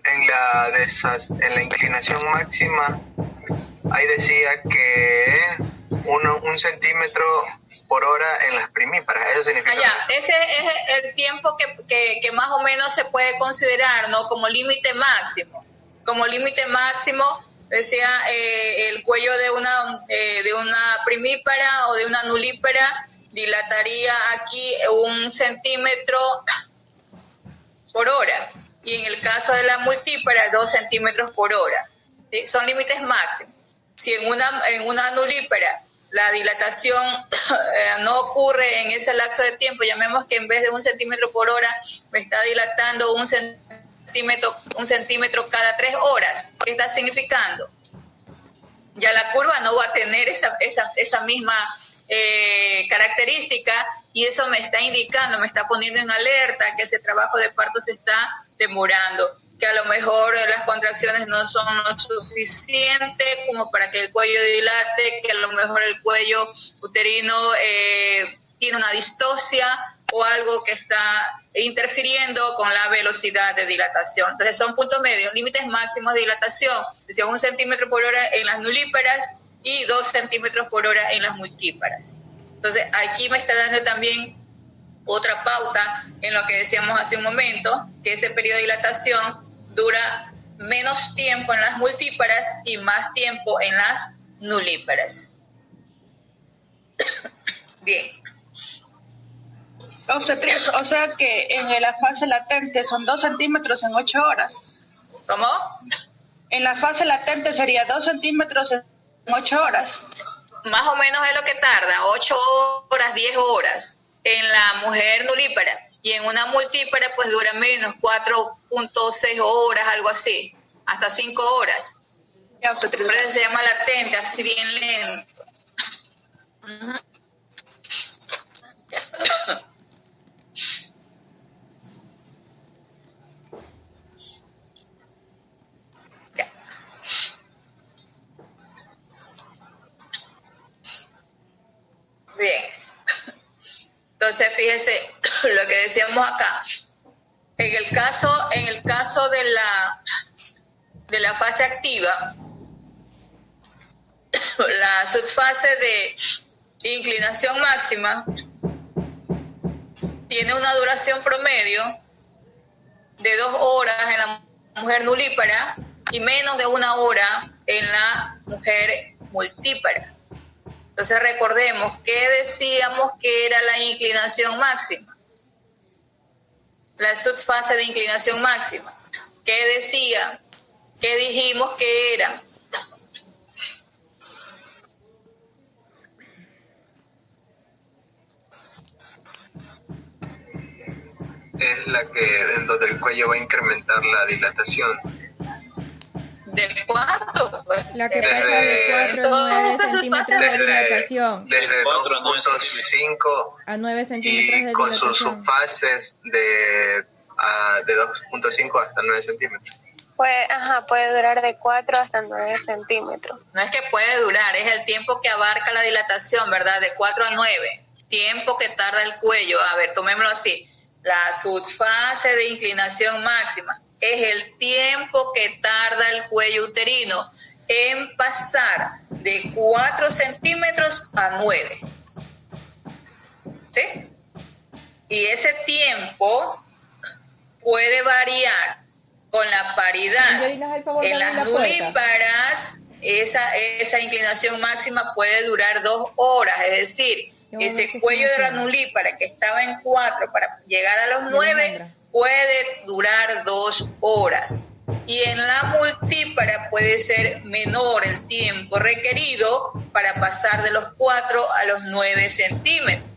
en la inclinación máxima, ahí decía que 1 centímetro por hora en las primíparas. Eso significa... Ese es el tiempo que más o menos se puede considerar, ¿no? Como límite máximo. Como límite máximo, decía, el cuello de una primípara o de una nulípara dilataría aquí 1 centímetro por hora, y en el caso de la multípara 2 centímetros por hora. ¿Sí? Son límites máximos. Si en una nulípara la dilatación no ocurre en ese lapso de tiempo, llamemos que en vez de 1 centímetro por hora me está dilatando 1 centímetro cada 3 horas. ¿Qué está significando? Ya la curva no va a tener esa misma característica, y eso me está indicando, me está poniendo en alerta que ese trabajo de parto se está demorando, que a lo mejor las contracciones no son lo suficientes como para que el cuello dilate, que a lo mejor el cuello uterino tiene una distosia o algo que está interfiriendo con la velocidad de dilatación. Entonces son puntos medios, límites máximos de dilatación, decía 1 centímetro por hora en las nulíparas y 2 centímetros por hora en las multíparas. Entonces aquí me está dando también otra pauta en lo que decíamos hace un momento, que ese periodo de dilatación dura menos tiempo en las multíparas y más tiempo en las nulíparas. Bien. Obstetriz, o sea que en la fase latente son 2 centímetros en 8 horas. ¿Cómo? En la fase latente sería 2 centímetros en 8 horas. Más o menos es lo que tarda, 8 horas, 10 horas en la mujer nulípara. Y en una multípara pues dura menos, 4.6 horas, algo así, hasta 5 horas. Por eso se llama latente, así bien lento. Uh-huh. Bien, entonces fíjese lo que decíamos acá. En el caso de la fase activa, la subfase de inclinación máxima tiene una duración promedio de 2 horas en la mujer nulípara y menos de 1 hora en la mujer multípara. Entonces recordemos que decíamos que era la inclinación máxima, la subfase de inclinación máxima. ¿Qué decía? ¿Qué dijimos que era? Es la que en donde el cuello va a incrementar la dilatación. ¿De cuánto? La que pasa de 4 a 9 centímetros de dilatación. Desde 2.5 a 9 centímetros de con dilatación. sus subfases de 2.5 hasta 9 centímetros. Puede durar de 4 hasta 9 centímetros. No es que puede durar, es el tiempo que abarca la dilatación, ¿verdad? De 4 a 9. Tiempo que tarda el cuello. A ver, tomémoslo así. La subfase de inclinación máxima es el tiempo que tarda el cuello uterino en pasar de 4 centímetros a 9. ¿Sí? Y ese tiempo puede variar con la paridad. En las nulíparas, esa inclinación máxima puede durar 2 horas, es decir, ese cuello de la nulípara que estaba en 4 para llegar a los 9 puede durar 2 horas. Y en la multípara puede ser menor el tiempo requerido para pasar de los 4 a los 9 centímetros.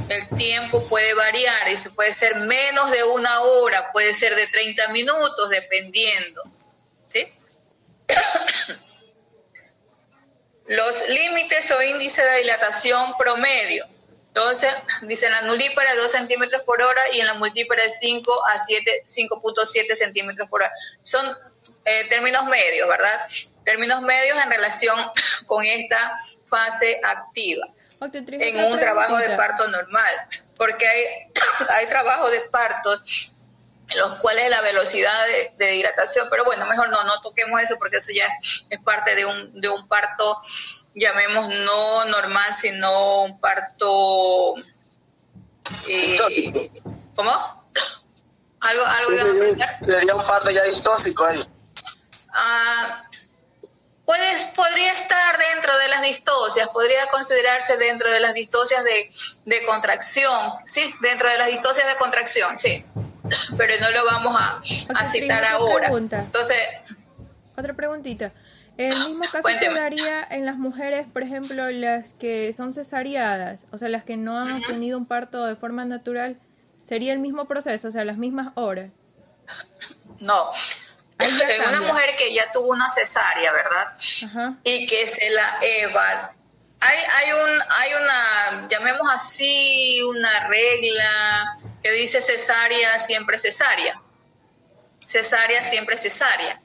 El tiempo puede variar, y puede ser menos de 1 hora, puede ser de 30 minutos, dependiendo. ¿Sí? Los límites o índice de dilatación promedio. Entonces, dice en la nulípara 2 centímetros por hora y en la multípara 5.7 centímetros por hora. Son términos medios, ¿verdad? Términos medios en relación con esta fase activa en un trabajo de parto normal, porque hay trabajos de parto en los cuales la velocidad de dilatación, pero bueno, mejor no toquemos eso porque eso ya es parte de un parto, llamemos no normal, sino un parto... ¿Cómo? ¿Algo iba a preguntar? Sería un parto ya distóxico ahí. Podría estar dentro de las distocias, podría considerarse dentro de las distocias de contracción, sí, dentro de las distocias de contracción, sí, pero no lo vamos a citar ahora. Entonces, otra preguntita. ¿El mismo caso se daría en las mujeres, por ejemplo, las que son cesariadas, o sea, las que no han obtenido un parto de forma natural? ¿Sería el mismo proceso, o sea, las mismas horas? No. En una mujer que ya tuvo una cesárea, ¿verdad? Ajá. Y que se la hay una, llamemos así, una regla que dice cesárea siempre cesárea. Cesárea siempre cesárea.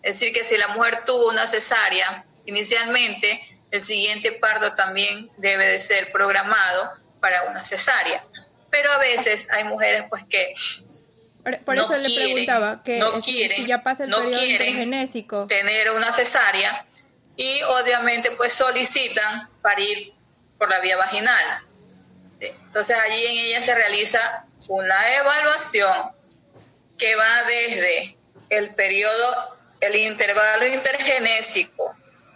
Es decir, que si la mujer tuvo una cesárea inicialmente, el siguiente parto también debe de ser programado para una cesárea. Pero a veces hay mujeres pues que por eso le preguntaba que si ya pasa el periodo intergenésico, tener una cesárea y obviamente pues solicitan parir por la vía vaginal. Entonces allí en ella se realiza una evaluación que va desde el intervalo intergenésico,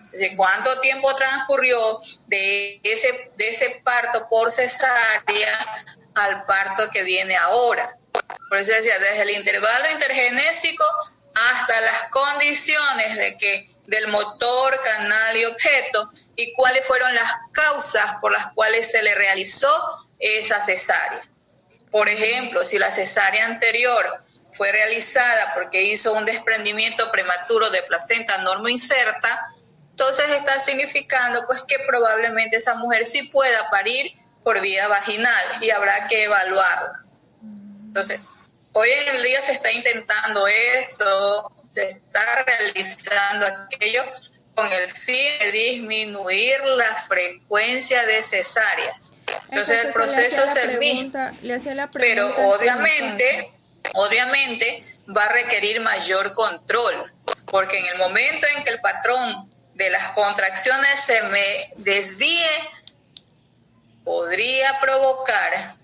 es decir, cuánto tiempo transcurrió de ese parto por cesárea al parto que viene ahora. Por eso decía, desde el intervalo intergenésico hasta las condiciones del motor, canal y objeto, y cuáles fueron las causas por las cuales se le realizó esa cesárea. Por ejemplo, si la cesárea anterior fue realizada porque hizo un desprendimiento prematuro de placenta normoinserta, entonces está significando pues que probablemente esa mujer sí pueda parir por vía vaginal y habrá que evaluarla. Entonces, hoy en el día se está intentando eso, se está realizando aquello con el fin de disminuir la frecuencia de cesáreas. Entonces el proceso es el mismo, pero obviamente va a requerir mayor control, porque en el momento en que el patrón de las contracciones se me desvíe, podría provocar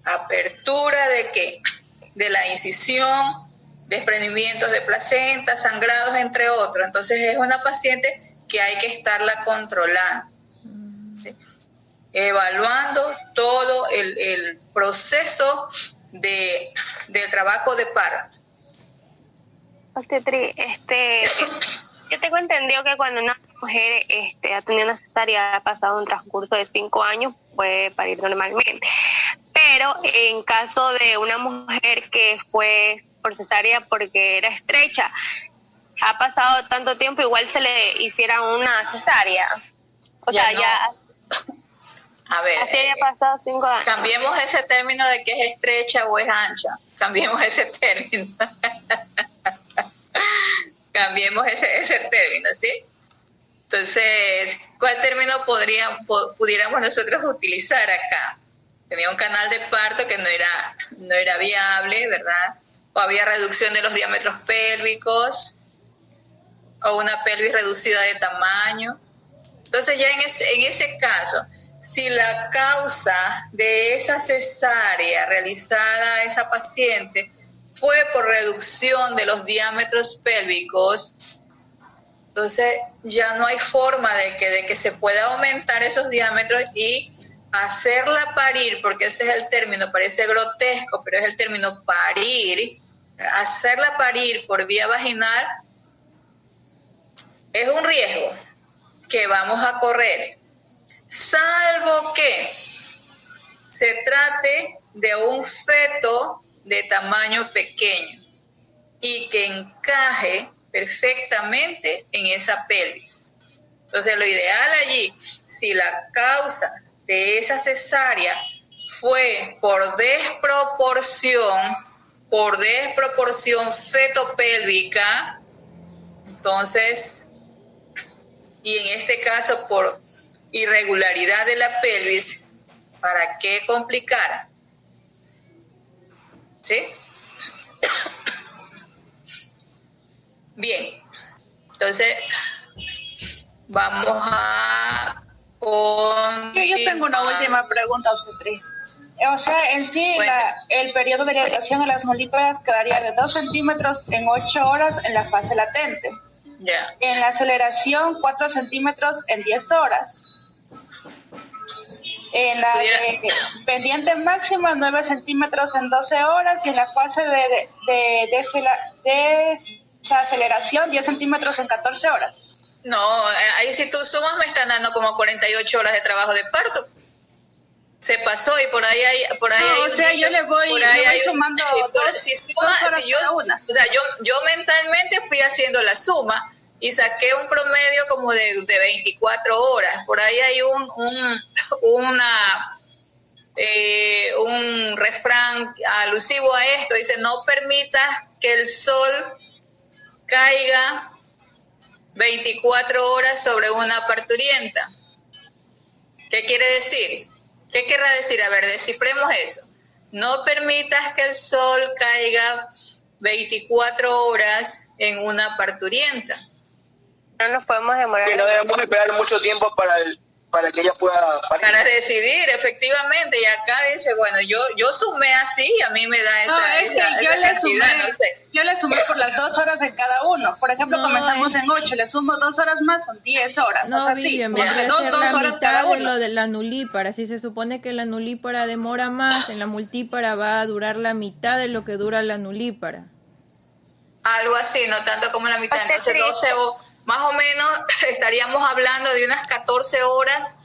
apertura de la incisión, desprendimientos de placenta, sangrados, entre otros. Entonces es una paciente que hay que estarla controlando, ¿sí? Evaluando todo el proceso del trabajo de parto. Obstetri, yo tengo entendido que cuando una mujer ha tenido una cesárea, ha pasado un transcurso de 5 años, puede parir normalmente. Pero en caso de una mujer que fue por cesárea porque era estrecha, ha pasado tanto tiempo, igual se le hiciera una cesárea. O sea, ya... A ver, así haya pasado 5 años. Cambiemos ese término de que es estrecha o es ancha. Cambiemos ese término. Cambiemos ese término, ¿sí? Entonces, ¿cuál término pudiéramos nosotros utilizar acá? Tenía un canal de parto que no era viable, ¿verdad? O había reducción de los diámetros pélvicos, o una pelvis reducida de tamaño. Entonces ya en ese caso, si la causa de esa cesárea realizada a esa paciente fue por reducción de los diámetros pélvicos, entonces ya no hay forma de que se pueda aumentar esos diámetros y hacerla parir, porque ese es el término, parece grotesco, pero es el término parir. Hacerla parir por vía vaginal es un riesgo que vamos a correr, salvo que se trate de un feto de tamaño pequeño y que encaje perfectamente en esa pelvis. Entonces, lo ideal allí, si la causa de esa cesárea fue por desproporción fetopélvica, entonces, y en este caso por irregularidad de la pelvis, ¿para qué complicar? ¿Sí? Bien, entonces vamos a... Yo tengo una última pregunta, obstetriz. O sea, en sí, el periodo de dilatación a las nulíparas quedaría de 2 centímetros en 8 horas en la fase latente. Ya. En la aceleración, 4 centímetros en 10 horas. En la pendiente máxima, 9 centímetros en 12 horas. Y en la fase de desaceleración, 10 centímetros en 14 horas. No, ahí si tú sumas me están dando como 48 horas de trabajo de parto. Se pasó y por ahí hay o sea, yo le voy sumando cada una. O sea, yo mentalmente fui haciendo la suma y saqué un promedio como de 24 horas. Por ahí hay un refrán alusivo a esto, dice: no permitas que el sol caiga 24 horas sobre una parturienta. ¿Qué quiere decir? ¿Qué querrá decir? A ver, descifremos eso. No permitas que el sol caiga 24 horas en una parturienta. No nos podemos demorar. Que no debemos esperar mucho tiempo para que ella pueda parir. Para decidir, efectivamente. Y acá dice, bueno, yo sumé así y a mí me da yo le sumé por las 2 horas en cada uno. Por ejemplo, comenzamos en 8, le sumo 2 horas más, son 10 horas. No, o sea, sí, dos horas cada uno. De lo de la nulípara. Si se supone que la nulípara demora más, en la multípara va a durar la mitad de lo que dura la nulípara. Algo así, no tanto como la mitad. Entonces, 12 más o menos estaríamos hablando de unas 14 horas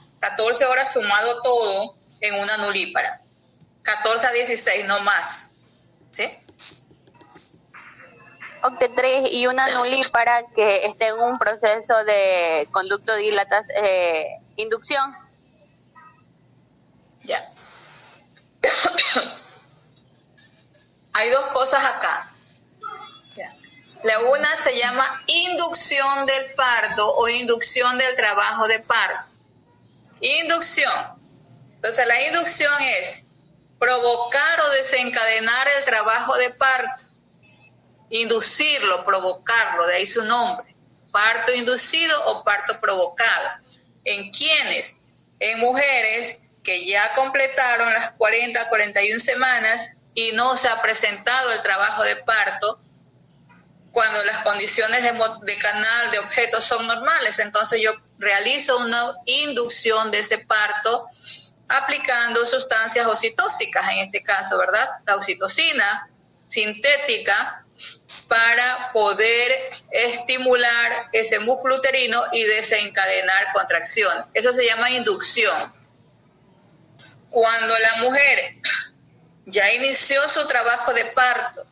sumado todo en una nulípara. 14 a 16, no más. ¿Sí? Obstetriz, y una nulípara que esté en un proceso de conducto inducción. Ya. Hay dos cosas acá. La una se llama inducción del parto o inducción del trabajo de parto. Inducción. Entonces, la inducción es provocar o desencadenar el trabajo de parto. Inducirlo, provocarlo, de ahí su nombre. Parto inducido o parto provocado. ¿En quiénes? En mujeres que ya completaron las 40, 41 semanas y no se ha presentado el trabajo de parto, cuando las condiciones de canal de objeto son normales. Entonces yo realizo una inducción de ese parto aplicando sustancias oxitóxicas, en este caso, ¿verdad? La oxitocina sintética, para poder estimular ese músculo uterino y desencadenar contracción. Eso se llama inducción. Cuando la mujer ya inició su trabajo de parto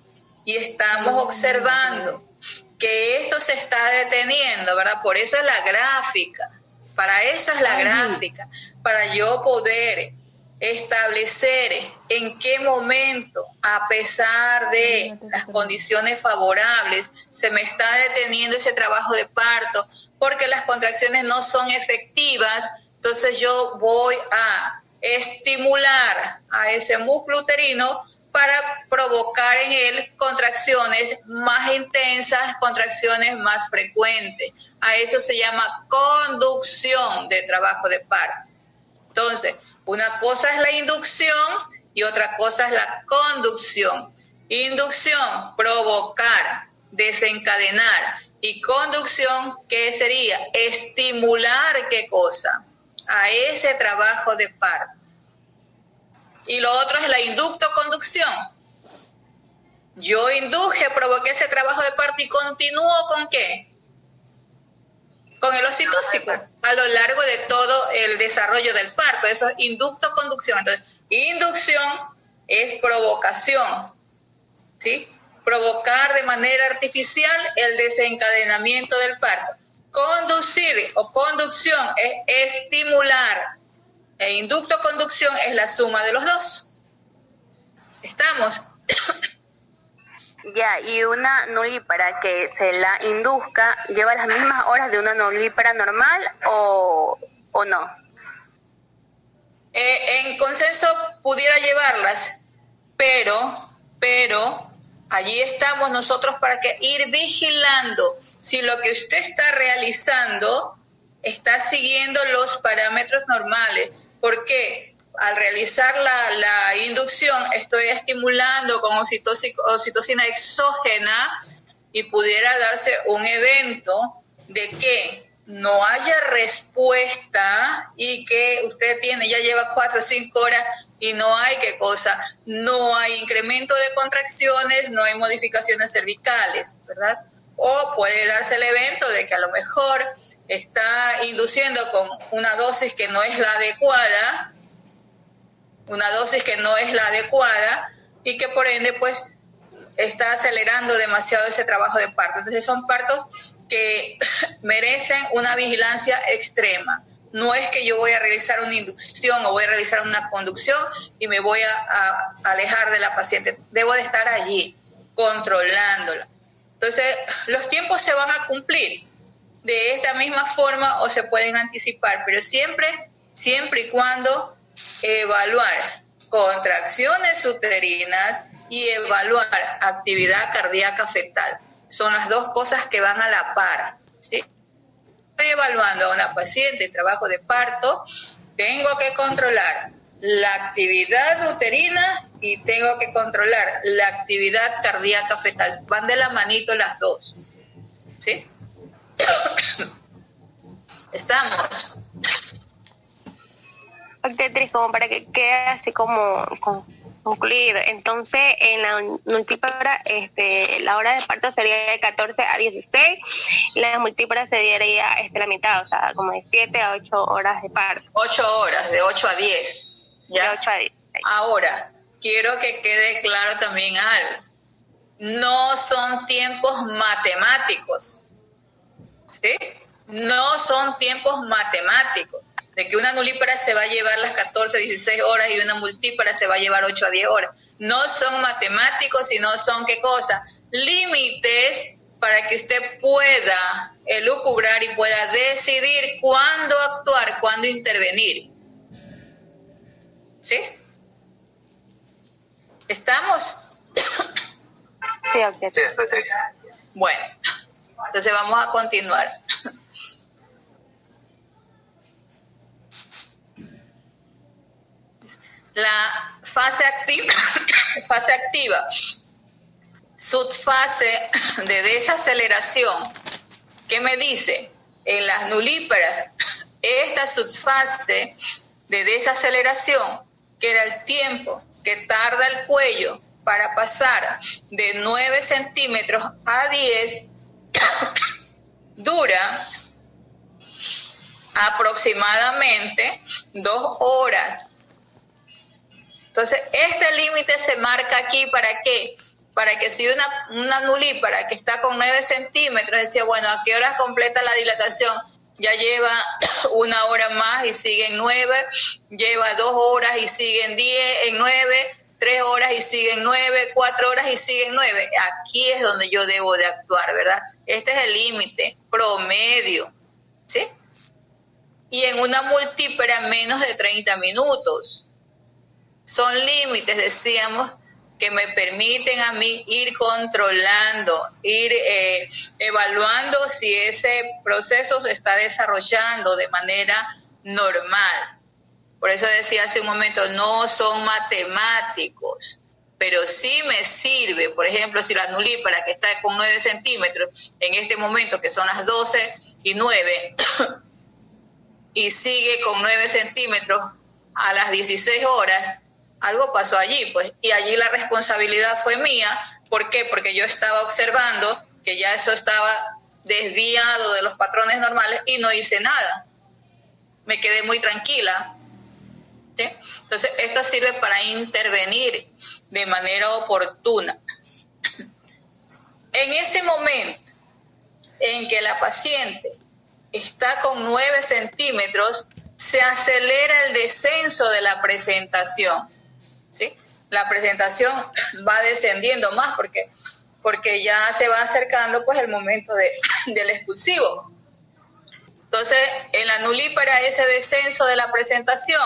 y estamos observando que esto se está deteniendo, ¿verdad? Por eso es la gráfica, para eso es la gráfica, para yo poder establecer en qué momento, a pesar de las condiciones favorables, se me está deteniendo ese trabajo de parto, porque las contracciones no son efectivas. Entonces yo voy a estimular a ese músculo uterino para provocar en él contracciones más intensas, contracciones más frecuentes. A eso se llama conducción de trabajo de parto. Entonces, una cosa es la inducción y otra cosa es la conducción. Inducción, provocar, desencadenar. Y conducción, ¿qué sería? Estimular, ¿qué cosa? A ese trabajo de parto. Y lo otro es la inductoconducción. Yo induje, provoqué ese trabajo de parto y continúo ¿con qué? Con el oxitóxico a lo largo de todo el desarrollo del parto. Eso es inductoconducción. Entonces, inducción es provocación, ¿sí? Provocar de manera artificial el desencadenamiento del parto. Conducir o conducción es estimular E inducto-conducción es la suma de los dos. ¿Estamos? Ya, y una nulípara que se la induzca, ¿lleva las mismas horas de una nulípara normal o no? En consenso pudiera llevarlas, pero allí estamos nosotros para que ir vigilando si lo que usted está realizando está siguiendo los parámetros normales. ¿Por qué? Al realizar la inducción estoy estimulando con oxitocina exógena y pudiera darse un evento de que no haya respuesta y que usted ya lleva 4 o 5 horas y no hay no hay incremento de contracciones, no hay modificaciones cervicales, ¿verdad? O puede darse el evento de que a lo mejor está induciendo con una dosis que no es la adecuada, y que por ende pues está acelerando demasiado ese trabajo de parto. Entonces son partos que merecen una vigilancia extrema. No es que yo voy a realizar una inducción o voy a realizar una conducción y me voy a alejar de la paciente. Debo de estar allí, controlándola. Entonces, los tiempos se van a cumplir de esta misma forma o se pueden anticipar, pero siempre y cuando evaluar contracciones uterinas y evaluar actividad cardíaca fetal. Son las dos cosas que van a la par, ¿sí? Estoy evaluando a una paciente en trabajo de parto, tengo que controlar la actividad uterina y tengo que controlar la actividad cardíaca fetal. Van de la manito las dos, ¿sí? ¿Estamos? Obstetriz, como para que quede así como concluido. Entonces, en la multípara, la hora de parto sería de 14 a 16, y la multípara sería la mitad, o sea, como de 7 a 8 horas de parto. 8 horas, de 8 a 10. ¿Ya? De 8 a 10. Ahora, quiero que quede claro también algo. No son tiempos matemáticos, ¿sí? No son tiempos matemáticos, de que una nulípara se va a llevar las 14 a 16 horas y una multípara se va a llevar 8 a 10 horas. No son matemáticos, sino son, ¿qué cosa? Límites para que usted pueda elucubrar y pueda decidir cuándo actuar, cuándo intervenir. ¿Sí? ¿Estamos? Sí, ok. Sí, Bueno, entonces vamos a continuar. La fase activa, subfase de desaceleración. ¿Qué me dice? En las nulíparas, esta subfase de desaceleración, que era el tiempo que tarda el cuello para pasar de 9 centímetros a 10, dura aproximadamente 2 horas. Entonces, este límite se marca aquí, ¿para qué? Para que si una nulípara que está con 9 centímetros, decía, bueno, ¿a qué horas completa la dilatación? Ya lleva 1 hora más y sigue en 9, lleva 2 horas y sigue en 10, en 9, 3 horas y sigue en 9, 4 horas y sigue en 9. Aquí es donde yo debo de actuar, ¿verdad? Este es el límite promedio, ¿sí? Y en una multípara menos de 30 minutos. Son límites, decíamos, que me permiten a mí ir controlando, ir evaluando si ese proceso se está desarrollando de manera normal. Por eso decía hace un momento, no son matemáticos, pero sí me sirve, por ejemplo, si la nulípara que está con 9 centímetros, en este momento que son las 12:09, y sigue con 9 centímetros a las 16 horas, algo pasó allí, pues, y allí la responsabilidad fue mía. ¿Por qué? Porque yo estaba observando que ya eso estaba desviado de los patrones normales y no hice nada. Me quedé muy tranquila, ¿sí? Entonces, esto sirve para intervenir de manera oportuna. En ese momento en que la paciente está con 9 centímetros, se acelera el descenso de la presentación, ¿sí? La presentación va descendiendo más porque ya se va acercando pues el momento del expulsivo. Entonces, en la nulípara ese descenso de la presentación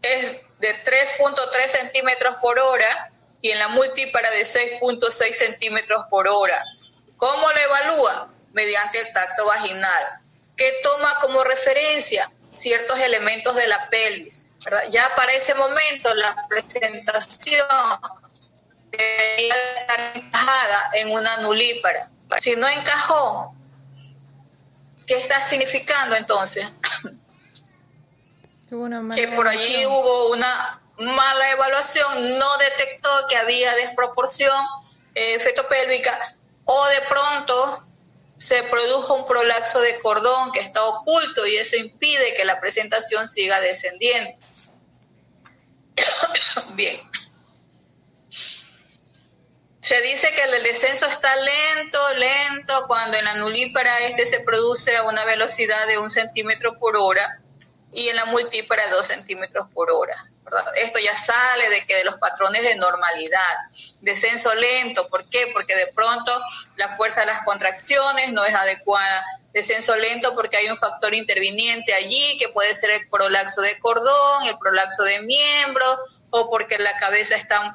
es de 3.3 centímetros por hora y en la multípara de 6.6 centímetros por hora. ¿Cómo lo evalúa? Mediante el tacto vaginal, que toma como referencia ciertos elementos de la pelvis, ¿verdad? Ya para ese momento la presentación debería estar encajada en una nulípara. Si no encajó, ¿qué está significando entonces? Que por allí hubo una mala evaluación, no detectó que había desproporción fetopélvica, o de pronto se produjo un prolapso de cordón que está oculto y eso impide que la presentación siga descendiendo. Bien. Se dice que el descenso está lento, cuando en la nulípara se produce a una velocidad de 1 centímetro por hora y en la multípara 2 centímetros por hora. ¿Verdad? Esto ya sale de los patrones de normalidad. Descenso lento, ¿por qué? Porque de pronto la fuerza de las contracciones no es adecuada. Descenso lento porque hay un factor interviniente allí, que puede ser el prolapso de cordón, el prolapso de miembro, o porque la cabeza está,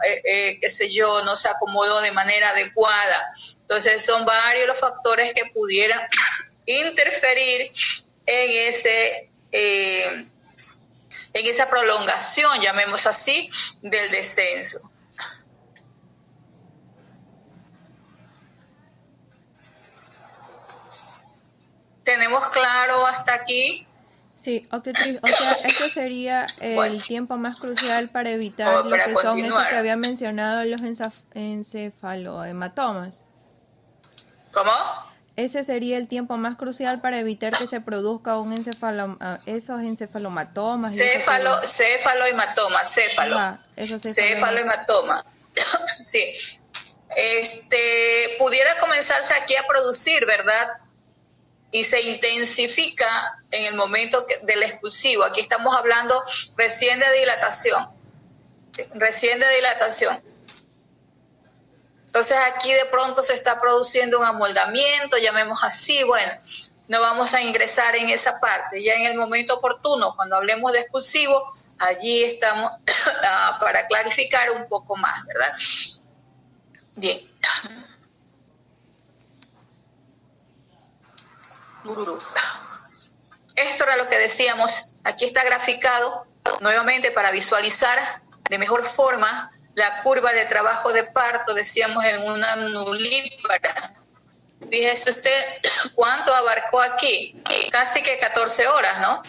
no se acomodó de manera adecuada. Entonces son varios los factores que pudieran interferir en esa prolongación, llamemos así, del descenso. ¿Tenemos claro hasta aquí? Sí, obstetriz, o sea, este sería el tiempo más crucial para evitar lo que son esos que había mencionado, los encefalohematomas. ¿Cómo? Ese sería el tiempo más crucial para evitar que se produzca esos encefalomatomas. Cefalohematoma. Sí. Pudiera comenzarse aquí a producir, ¿verdad? Y se intensifica en el momento del expulsivo. Aquí estamos hablando recién de dilatación. Entonces aquí de pronto se está produciendo un amoldamiento, llamemos así. Bueno, no vamos a ingresar en esa parte. Ya en el momento oportuno, cuando hablemos de expulsivo, allí estamos para clarificar un poco más, ¿verdad? Bien. Esto era lo que decíamos. Aquí está graficado nuevamente para visualizar de mejor forma la curva de trabajo de parto, decíamos en una nulípara. Fíjese usted cuánto abarcó aquí, casi que 14 horas, ¿no?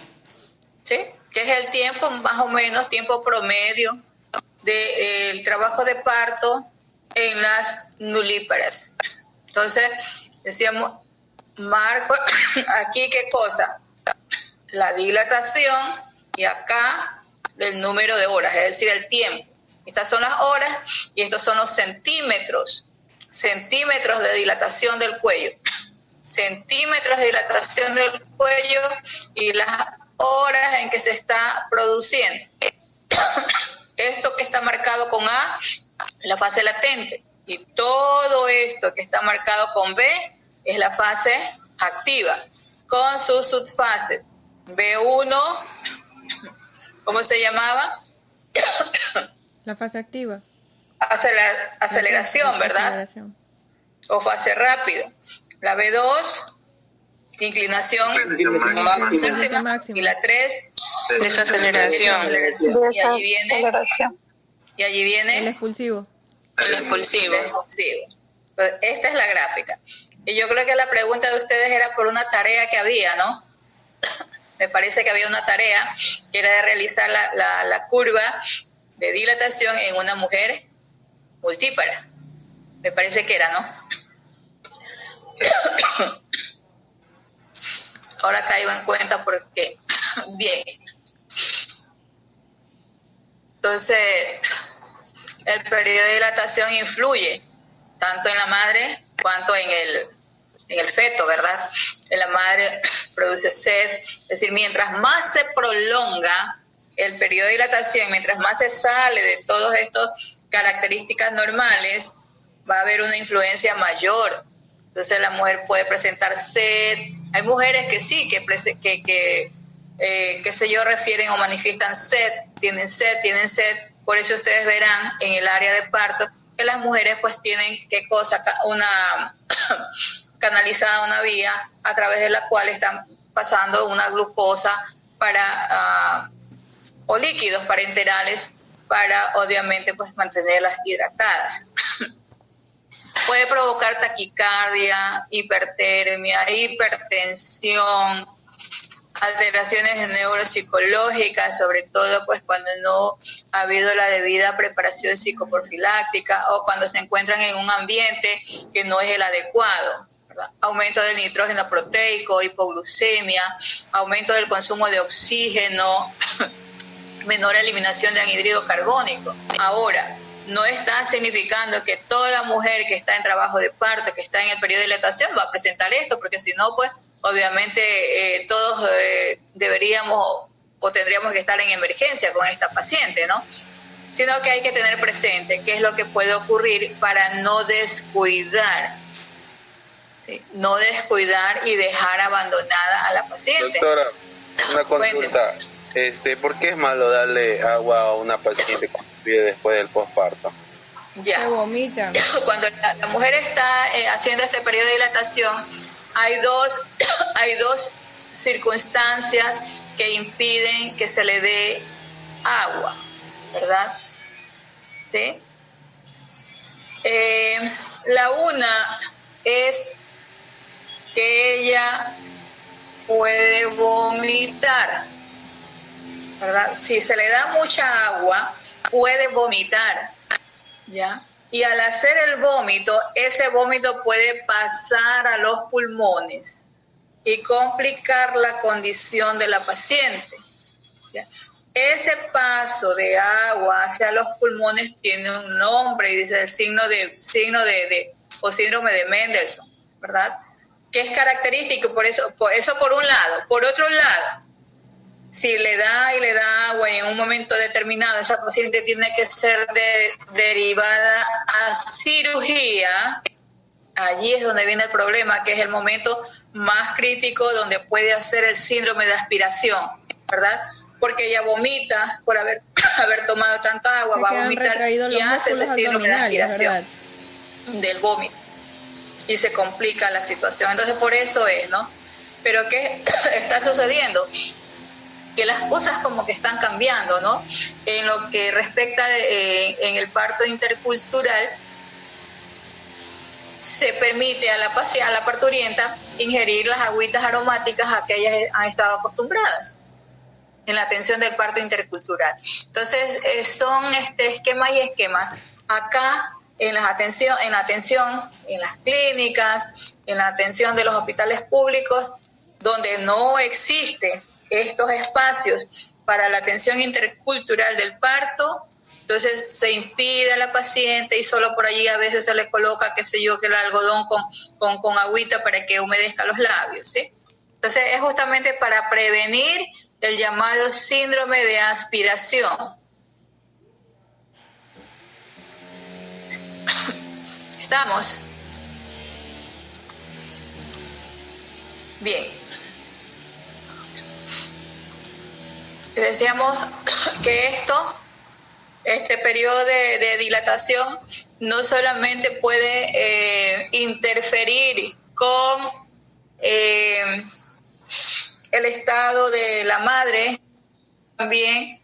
¿Sí? Que es el tiempo, más o menos, tiempo promedio del trabajo de parto en las nulíparas. Entonces, decíamos, marco aquí, ¿qué cosa? La dilatación y acá el número de horas, es decir, el tiempo. Estas son las horas y estos son los centímetros de dilatación del cuello. Centímetros de dilatación del cuello y las horas en que se está produciendo. Esto que está marcado con A, la fase latente. Y todo esto que está marcado con B es la fase activa, con sus subfases. B1, ¿cómo se llamaba? La fase activa. Aceleración, ¿verdad? Aceleración. O fase rápida. La B2, inclinación máxima. Y la 3, desaceleración. Y allí viene el expulsivo. El expulsivo. Pues esta es la gráfica. Y yo creo que la pregunta de ustedes era por una tarea que había, ¿no? Me parece que había una tarea que era de realizar la curva de dilatación en una mujer multípara. Me parece que era, ¿no? Ahora caigo en cuenta porque... Bien. Entonces, el periodo de dilatación influye tanto en la madre cuanto en en el feto, ¿verdad? En la madre produce sed. Es decir, mientras más se prolonga el periodo de dilatación, mientras más se sale de todas estas características normales, va a haber una influencia mayor. Entonces la mujer puede presentar sed. Hay mujeres que sí, qué sé yo, refieren o manifiestan sed, tienen sed. Por eso ustedes verán en el área de parto que las mujeres pues tienen canalizada una vía a través de la cual están pasando una glucosa o líquidos parenterales para obviamente pues mantenerlas hidratadas. Puede provocar taquicardia, hipertermia, hipertensión, alteraciones neuropsicológicas, sobre todo pues cuando no ha habido la debida preparación psicoprofiláctica o cuando se encuentran en un ambiente que no es el adecuado, ¿verdad? Aumento del nitrógeno proteico, hipoglucemia, aumento del consumo de oxígeno, menor eliminación de anhídrido carbónico. Ahora, no está significando que toda mujer que está en trabajo de parto, que está en el periodo de dilatación, va a presentar esto, porque si no, pues obviamente todos deberíamos o tendríamos que estar en emergencia con esta paciente, ¿no? Sino que hay que tener presente qué es lo que puede ocurrir para no descuidar, ¿sí? No descuidar y dejar abandonada a la paciente. Doctora, una consulta. ¿Por qué es malo darle agua a una paciente cuando vive después del posparto? Ya. Se vomita. Cuando la mujer está haciendo este periodo de dilatación, hay dos circunstancias que impiden que se le dé agua, ¿verdad? ¿Sí? La una es que ella puede vomitar, ¿verdad? Si se le da mucha agua, puede vomitar, ¿ya? Y al hacer el vómito, ese vómito puede pasar a los pulmones y complicar la condición de la paciente, ¿ya? Ese paso de agua hacia los pulmones tiene un nombre y dice el síndrome de Mendelssohn, ¿verdad? Que es característico, por eso por un lado. Por otro lado, si le da agua y en un momento determinado esa paciente tiene que ser derivada a cirugía, allí es donde viene el problema, que es el momento más crítico donde puede hacer el síndrome de aspiración, ¿verdad? Porque ella vomita por haber tomado tanta agua, va a vomitar y hace ese síndrome de aspiración, ¿verdad? Del vómito. Y se complica la situación. Entonces por eso es, ¿no? Pero ¿qué está sucediendo? Que las cosas como que están cambiando, ¿no? En lo que respecta en el parto intercultural, se permite a la parturienta ingerir las agüitas aromáticas a que ellas han estado acostumbradas en la atención del parto intercultural. Entonces, son esquemas y esquemas. Acá, en la atención, en las clínicas, en la atención de los hospitales públicos, donde no existe estos espacios para la atención intercultural del parto, entonces se impide a la paciente y solo por allí a veces se le coloca, qué sé yo, que el algodón con agüita para que humedezca los labios, ¿sí? Entonces es justamente para prevenir el llamado síndrome de aspiración. ¿Estamos? Bien. Decíamos que este periodo de dilatación no solamente puede interferir con el estado de la madre, también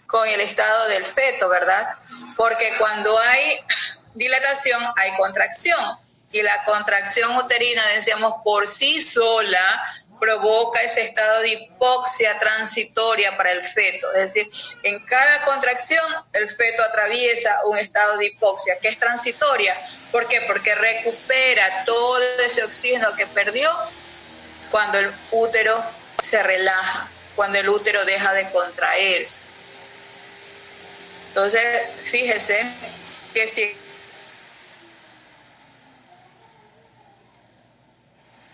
con el estado del feto, ¿verdad? Porque cuando hay dilatación hay contracción, y la contracción uterina, decíamos, por sí sola provoca ese estado de hipoxia transitoria para el feto. Es decir, en cada contracción el feto atraviesa un estado de hipoxia que es transitoria. ¿Por qué? Porque recupera todo ese oxígeno que perdió cuando el útero se relaja, cuando el útero deja de contraerse. Entonces, fíjese que si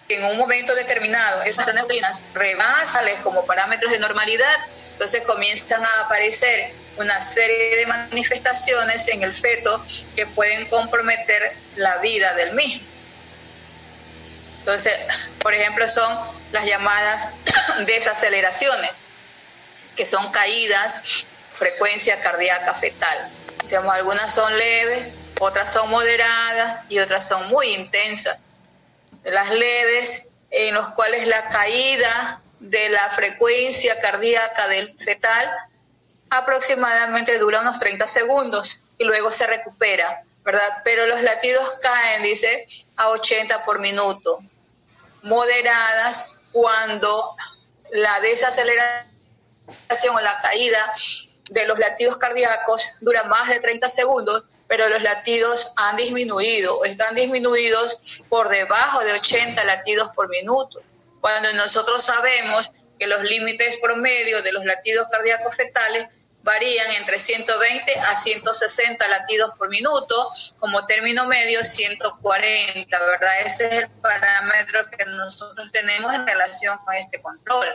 en un momento determinado esas neurinas rebasan como parámetros de normalidad, entonces comienzan a aparecer una serie de manifestaciones en el feto que pueden comprometer la vida del mismo. Entonces, por ejemplo, son las llamadas desaceleraciones, que son caídas, frecuencia cardíaca fetal. Digamos, algunas son leves, otras son moderadas y otras son muy intensas. Las leves, en los cuales la caída de la frecuencia cardíaca del fetal aproximadamente dura unos 30 segundos y luego se recupera, ¿verdad? Pero los latidos caen, dice, a 80 por minuto. Moderadas, cuando la desaceleración o la caída de los latidos cardíacos dura más de 30 segundos, pero los latidos han disminuido, están disminuidos por debajo de 80 latidos por minuto. Cuando nosotros sabemos que los límites promedio de los latidos cardíacos fetales varían entre 120 a 160 latidos por minuto, como término medio 140, ¿verdad? Ese es el parámetro que nosotros tenemos en relación con este control.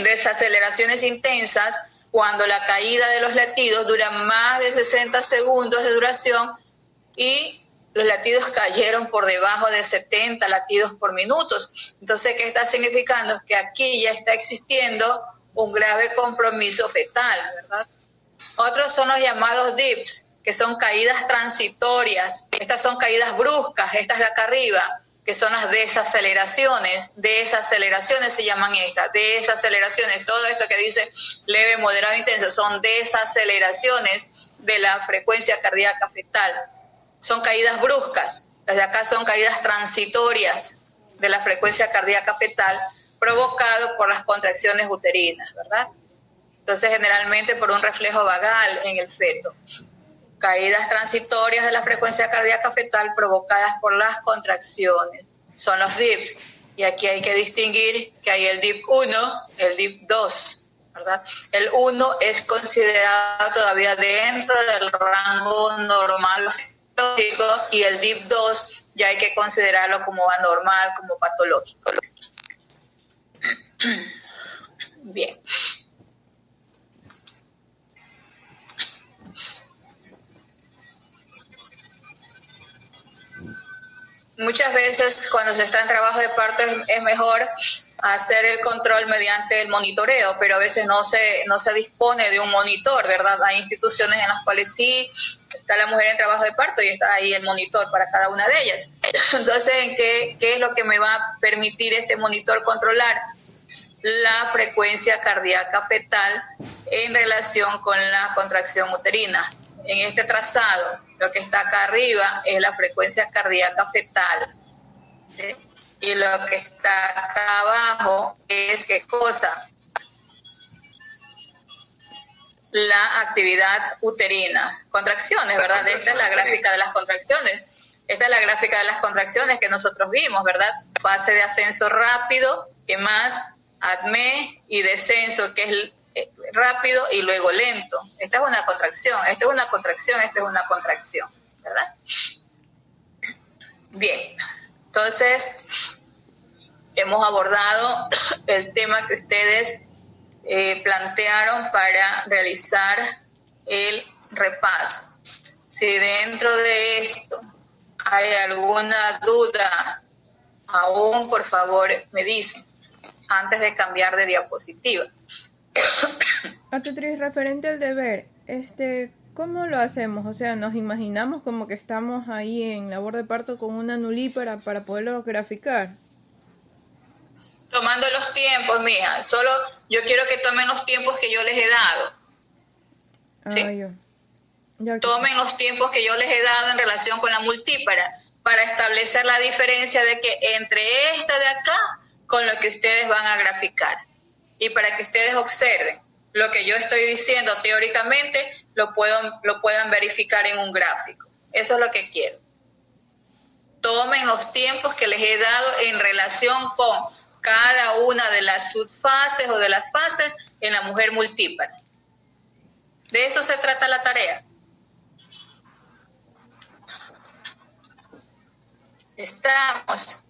Desaceleraciones intensas, cuando la caída de los latidos dura más de 60 segundos de duración y los latidos cayeron por debajo de 70 latidos por minuto. Entonces, ¿qué está significando? Que aquí ya está existiendo un grave compromiso fetal, ¿verdad? Otros son los llamados dips, que son caídas transitorias. Estas son caídas bruscas, estas de acá arriba, que son las desaceleraciones. Desaceleraciones se llaman estas, desaceleraciones. Todo esto que dice leve, moderado, intenso, son desaceleraciones de la frecuencia cardíaca fetal. Son caídas bruscas. Las de acá son caídas transitorias de la frecuencia cardíaca fetal, provocado por las contracciones uterinas, ¿verdad? Entonces, generalmente por un reflejo vagal en el feto. Caídas transitorias de la frecuencia cardíaca fetal provocadas por las contracciones. Son los dips. Y aquí hay que distinguir que hay el dip 1, el dip 2, ¿verdad? El 1 es considerado todavía dentro del rango normal y el dip 2 ya hay que considerarlo como anormal, como patológico. Bien. Muchas veces cuando se está en trabajo de parto es mejor hacer el control mediante el monitoreo, pero a veces no se dispone de un monitor, ¿verdad? Hay instituciones en las cuales sí está la mujer en trabajo de parto y está ahí el monitor para cada una de ellas. Entonces, ¿qué es lo que me va a permitir este monitor controlar? La frecuencia cardíaca fetal en relación con la contracción uterina. En este trazado, lo que está acá arriba es la frecuencia cardíaca fetal, ¿sí? Y lo que está acá abajo es, ¿qué cosa? La actividad uterina. Contracciones, ¿verdad? Esta es la gráfica de las contracciones. Esta es la gráfica de las contracciones que nosotros vimos, ¿verdad? Fase de ascenso rápido, que más ADME, y descenso, que es rápido y luego lento. Esta es una contracción, esta es una contracción, esta es una contracción, ¿verdad? Bien, entonces hemos abordado el tema que ustedes plantearon para realizar el repaso. Si dentro de esto hay alguna duda aún, por favor me dicen antes de cambiar de diapositiva. Tutriz, referente al deber, ¿cómo lo hacemos? O sea, nos imaginamos como que estamos ahí en labor de parto con una nulípara para poderlo graficar. Tomando los tiempos, mija. Solo yo quiero que tomen los tiempos que yo les he dado. ¿Sí? Tomen los tiempos que yo les he dado en relación con la multípara para establecer la diferencia de que entre esta de acá con lo que ustedes van a graficar. Y para que ustedes observen lo que yo estoy diciendo teóricamente, lo puedan verificar en un gráfico. Eso es lo que quiero. Tomen los tiempos que les he dado en relación con cada una de las subfases o de las fases en la mujer multípara. De eso se trata la tarea. Estamos.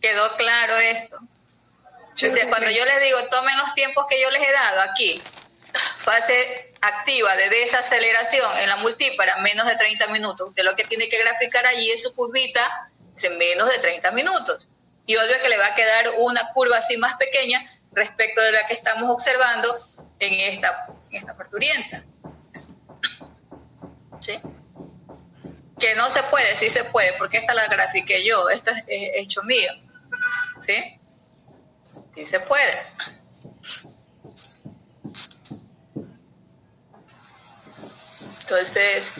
¿Quedó claro esto? Entonces, cuando yo les digo, tomen los tiempos que yo les he dado aquí, fase activa de desaceleración en la multípara, menos de 30 minutos. Usted lo que tiene que graficar allí es su curvita en menos de 30 minutos. Y otro que le va a quedar una curva así más pequeña respecto de la que estamos observando en esta parturienta. ¿Sí? Que no se puede, sí se puede, porque esta la grafiqué yo, esto es hecho mío. ¿Sí? Sí se puede. Entonces,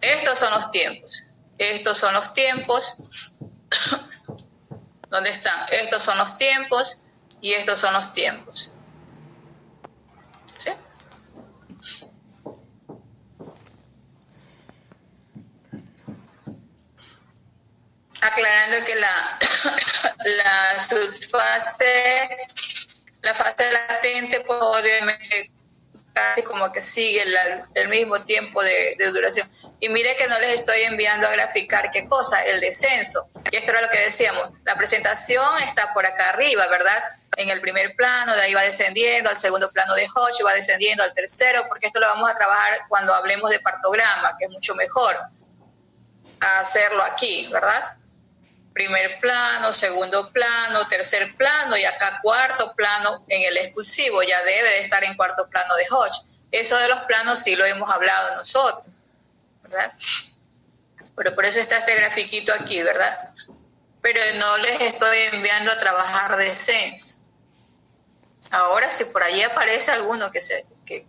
estos son los tiempos. Estos son los tiempos. ¿Dónde están? Estos son los tiempos y estos son los tiempos. ¿Sí? Aclarando que la fase latente, pues obviamente casi como que sigue el mismo tiempo de duración. Y mire que no les estoy enviando a graficar qué cosa, el descenso. Y esto era lo que decíamos, la presentación está por acá arriba, ¿verdad? En el primer plano, de ahí va descendiendo, al segundo plano de Hodge, va descendiendo al tercero, porque esto lo vamos a trabajar cuando hablemos de partograma, que es mucho mejor hacerlo aquí, ¿verdad? Primer plano, segundo plano, tercer plano y acá cuarto plano en el expulsivo, ya debe de estar en cuarto plano de Hodge. Eso de los planos sí lo hemos hablado nosotros, ¿verdad? Pero por eso está este grafiquito aquí, ¿verdad? Pero no les estoy enviando a trabajar descenso. Ahora, si por allí aparece alguno que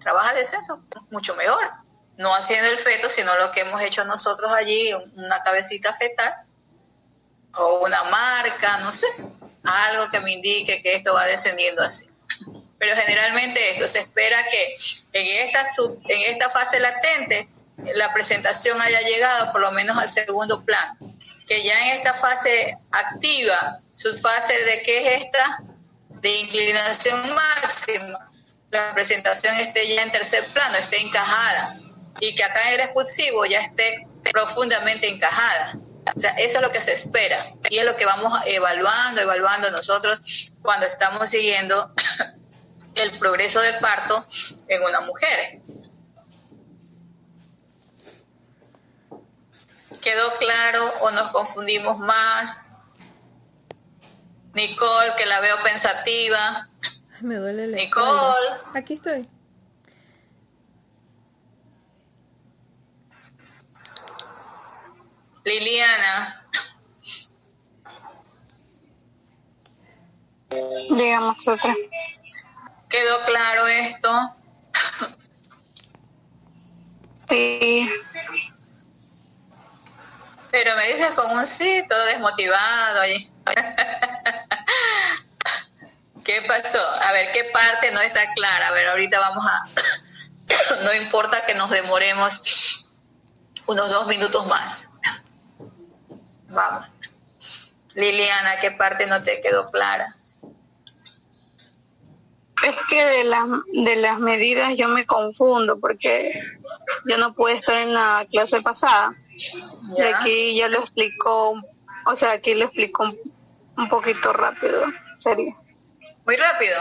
trabaja descenso, mucho mejor. No haciendo el feto, sino lo que hemos hecho nosotros allí, una cabecita fetal, o una marca, no sé, algo que me indique que esto va descendiendo así. Pero generalmente esto se espera que en esta fase latente la presentación haya llegado por lo menos al segundo plano, que ya en esta fase activa, subfase de ¿qué es esta? De inclinación máxima, la presentación esté ya en tercer plano, esté encajada, y que acá en el expulsivo ya esté profundamente encajada. O sea, eso es lo que se espera y es lo que vamos evaluando nosotros cuando estamos siguiendo el progreso del parto en una mujer. ¿Quedó claro o nos confundimos más? Nicole, que la veo pensativa. Me duele la Nicole. espalda. Aquí estoy. Liliana. Digamos otra. ¿Quedó claro esto? Sí. Pero me dices con un sí, todo desmotivado ahí. ¿Qué pasó? A ver, ¿qué parte no está clara? A ver, ahorita vamos a... No importa que nos demoremos unos 2 minutos más. Vamos. Liliana, ¿qué parte no te quedó clara? Es que de las medidas yo me confundo porque yo no pude estar en la clase pasada. Y aquí ya lo explicó, o sea, aquí lo explicó un poquito rápido, serio. ¿Muy rápido?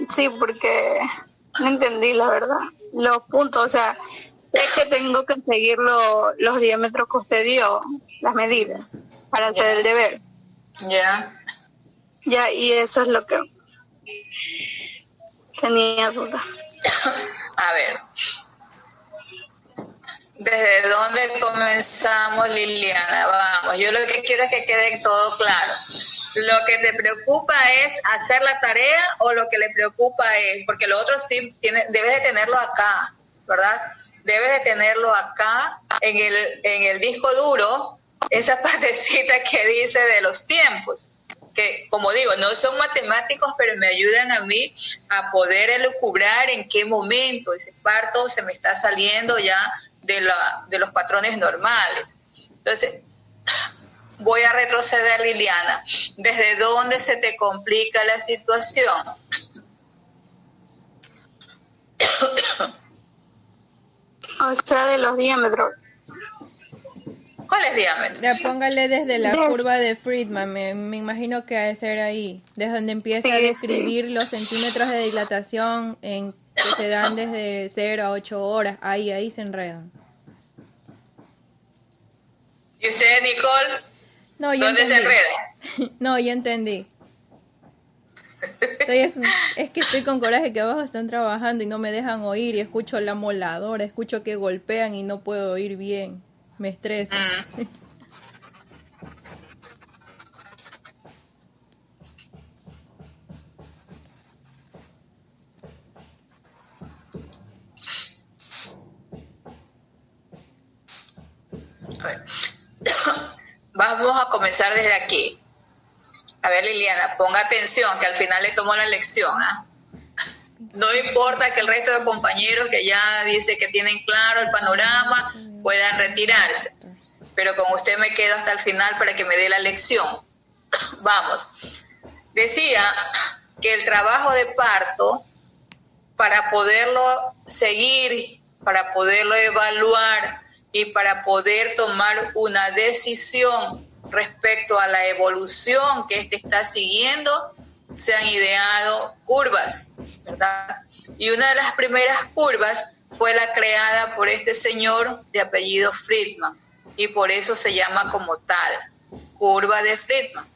Sí, porque no entendí la verdad. Los puntos, o sea, sé que tengo que seguir los diámetros que usted dio, las medidas, para hacer el deber. Ya, y eso es lo que tenía duda. A ver. ¿Desde dónde comenzamos, Liliana? Vamos, yo lo que quiero es que quede todo claro. ¿Lo que te preocupa es hacer la tarea o lo que le preocupa es? Porque lo otro sí, debes de tenerlo acá, ¿verdad? Debes de tenerlo acá en el disco duro, esa partecita que dice de los tiempos, que como digo, no son matemáticos, pero me ayudan a mí a poder elucubrar en qué momento ese parto se me está saliendo ya de los patrones normales. Entonces, voy a retroceder, Liliana. ¿Desde dónde se te complica la situación? O sea, de los diámetros. ¿Cuál es diámetro? Ya, póngale desde la curva de Friedman, me imagino que ha de ser ahí, desde donde empieza a describir los centímetros de dilatación que se dan desde 0 a 8 horas, ahí se enredan. ¿Y usted, Nicole? No, ¿Dónde se enreda? No, ya entendí. Es que estoy con coraje, que abajo están trabajando y no me dejan oír, y escucho la moladora, escucho que golpean y no puedo oír bien. Me estresa. A ver. Vamos a comenzar desde aquí. A ver, Liliana, ponga atención, que al final le tomó la lección, ¿ah? No importa que el resto de compañeros que ya dice que tienen claro el panorama puedan retirarse, pero con usted me quedo hasta el final para que me dé la lección. Vamos. Decía que el trabajo de parto, para poderlo seguir, para poderlo evaluar y para poder tomar una decisión respecto a la evolución que éste está siguiendo, se han ideado curvas, ¿verdad? Y una de las primeras curvas fue la creada por este señor de apellido Friedman, y por eso se llama como tal, curva de Friedman.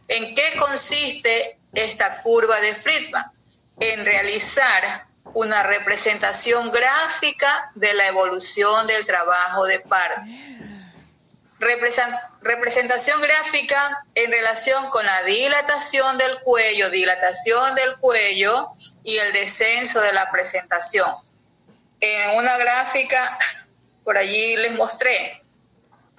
¿En qué consiste esta curva de Friedman? En realizar una representación gráfica de la evolución del trabajo de parto. Representación gráfica en relación con la dilatación del cuello y el descenso de la presentación. En una gráfica, por allí les mostré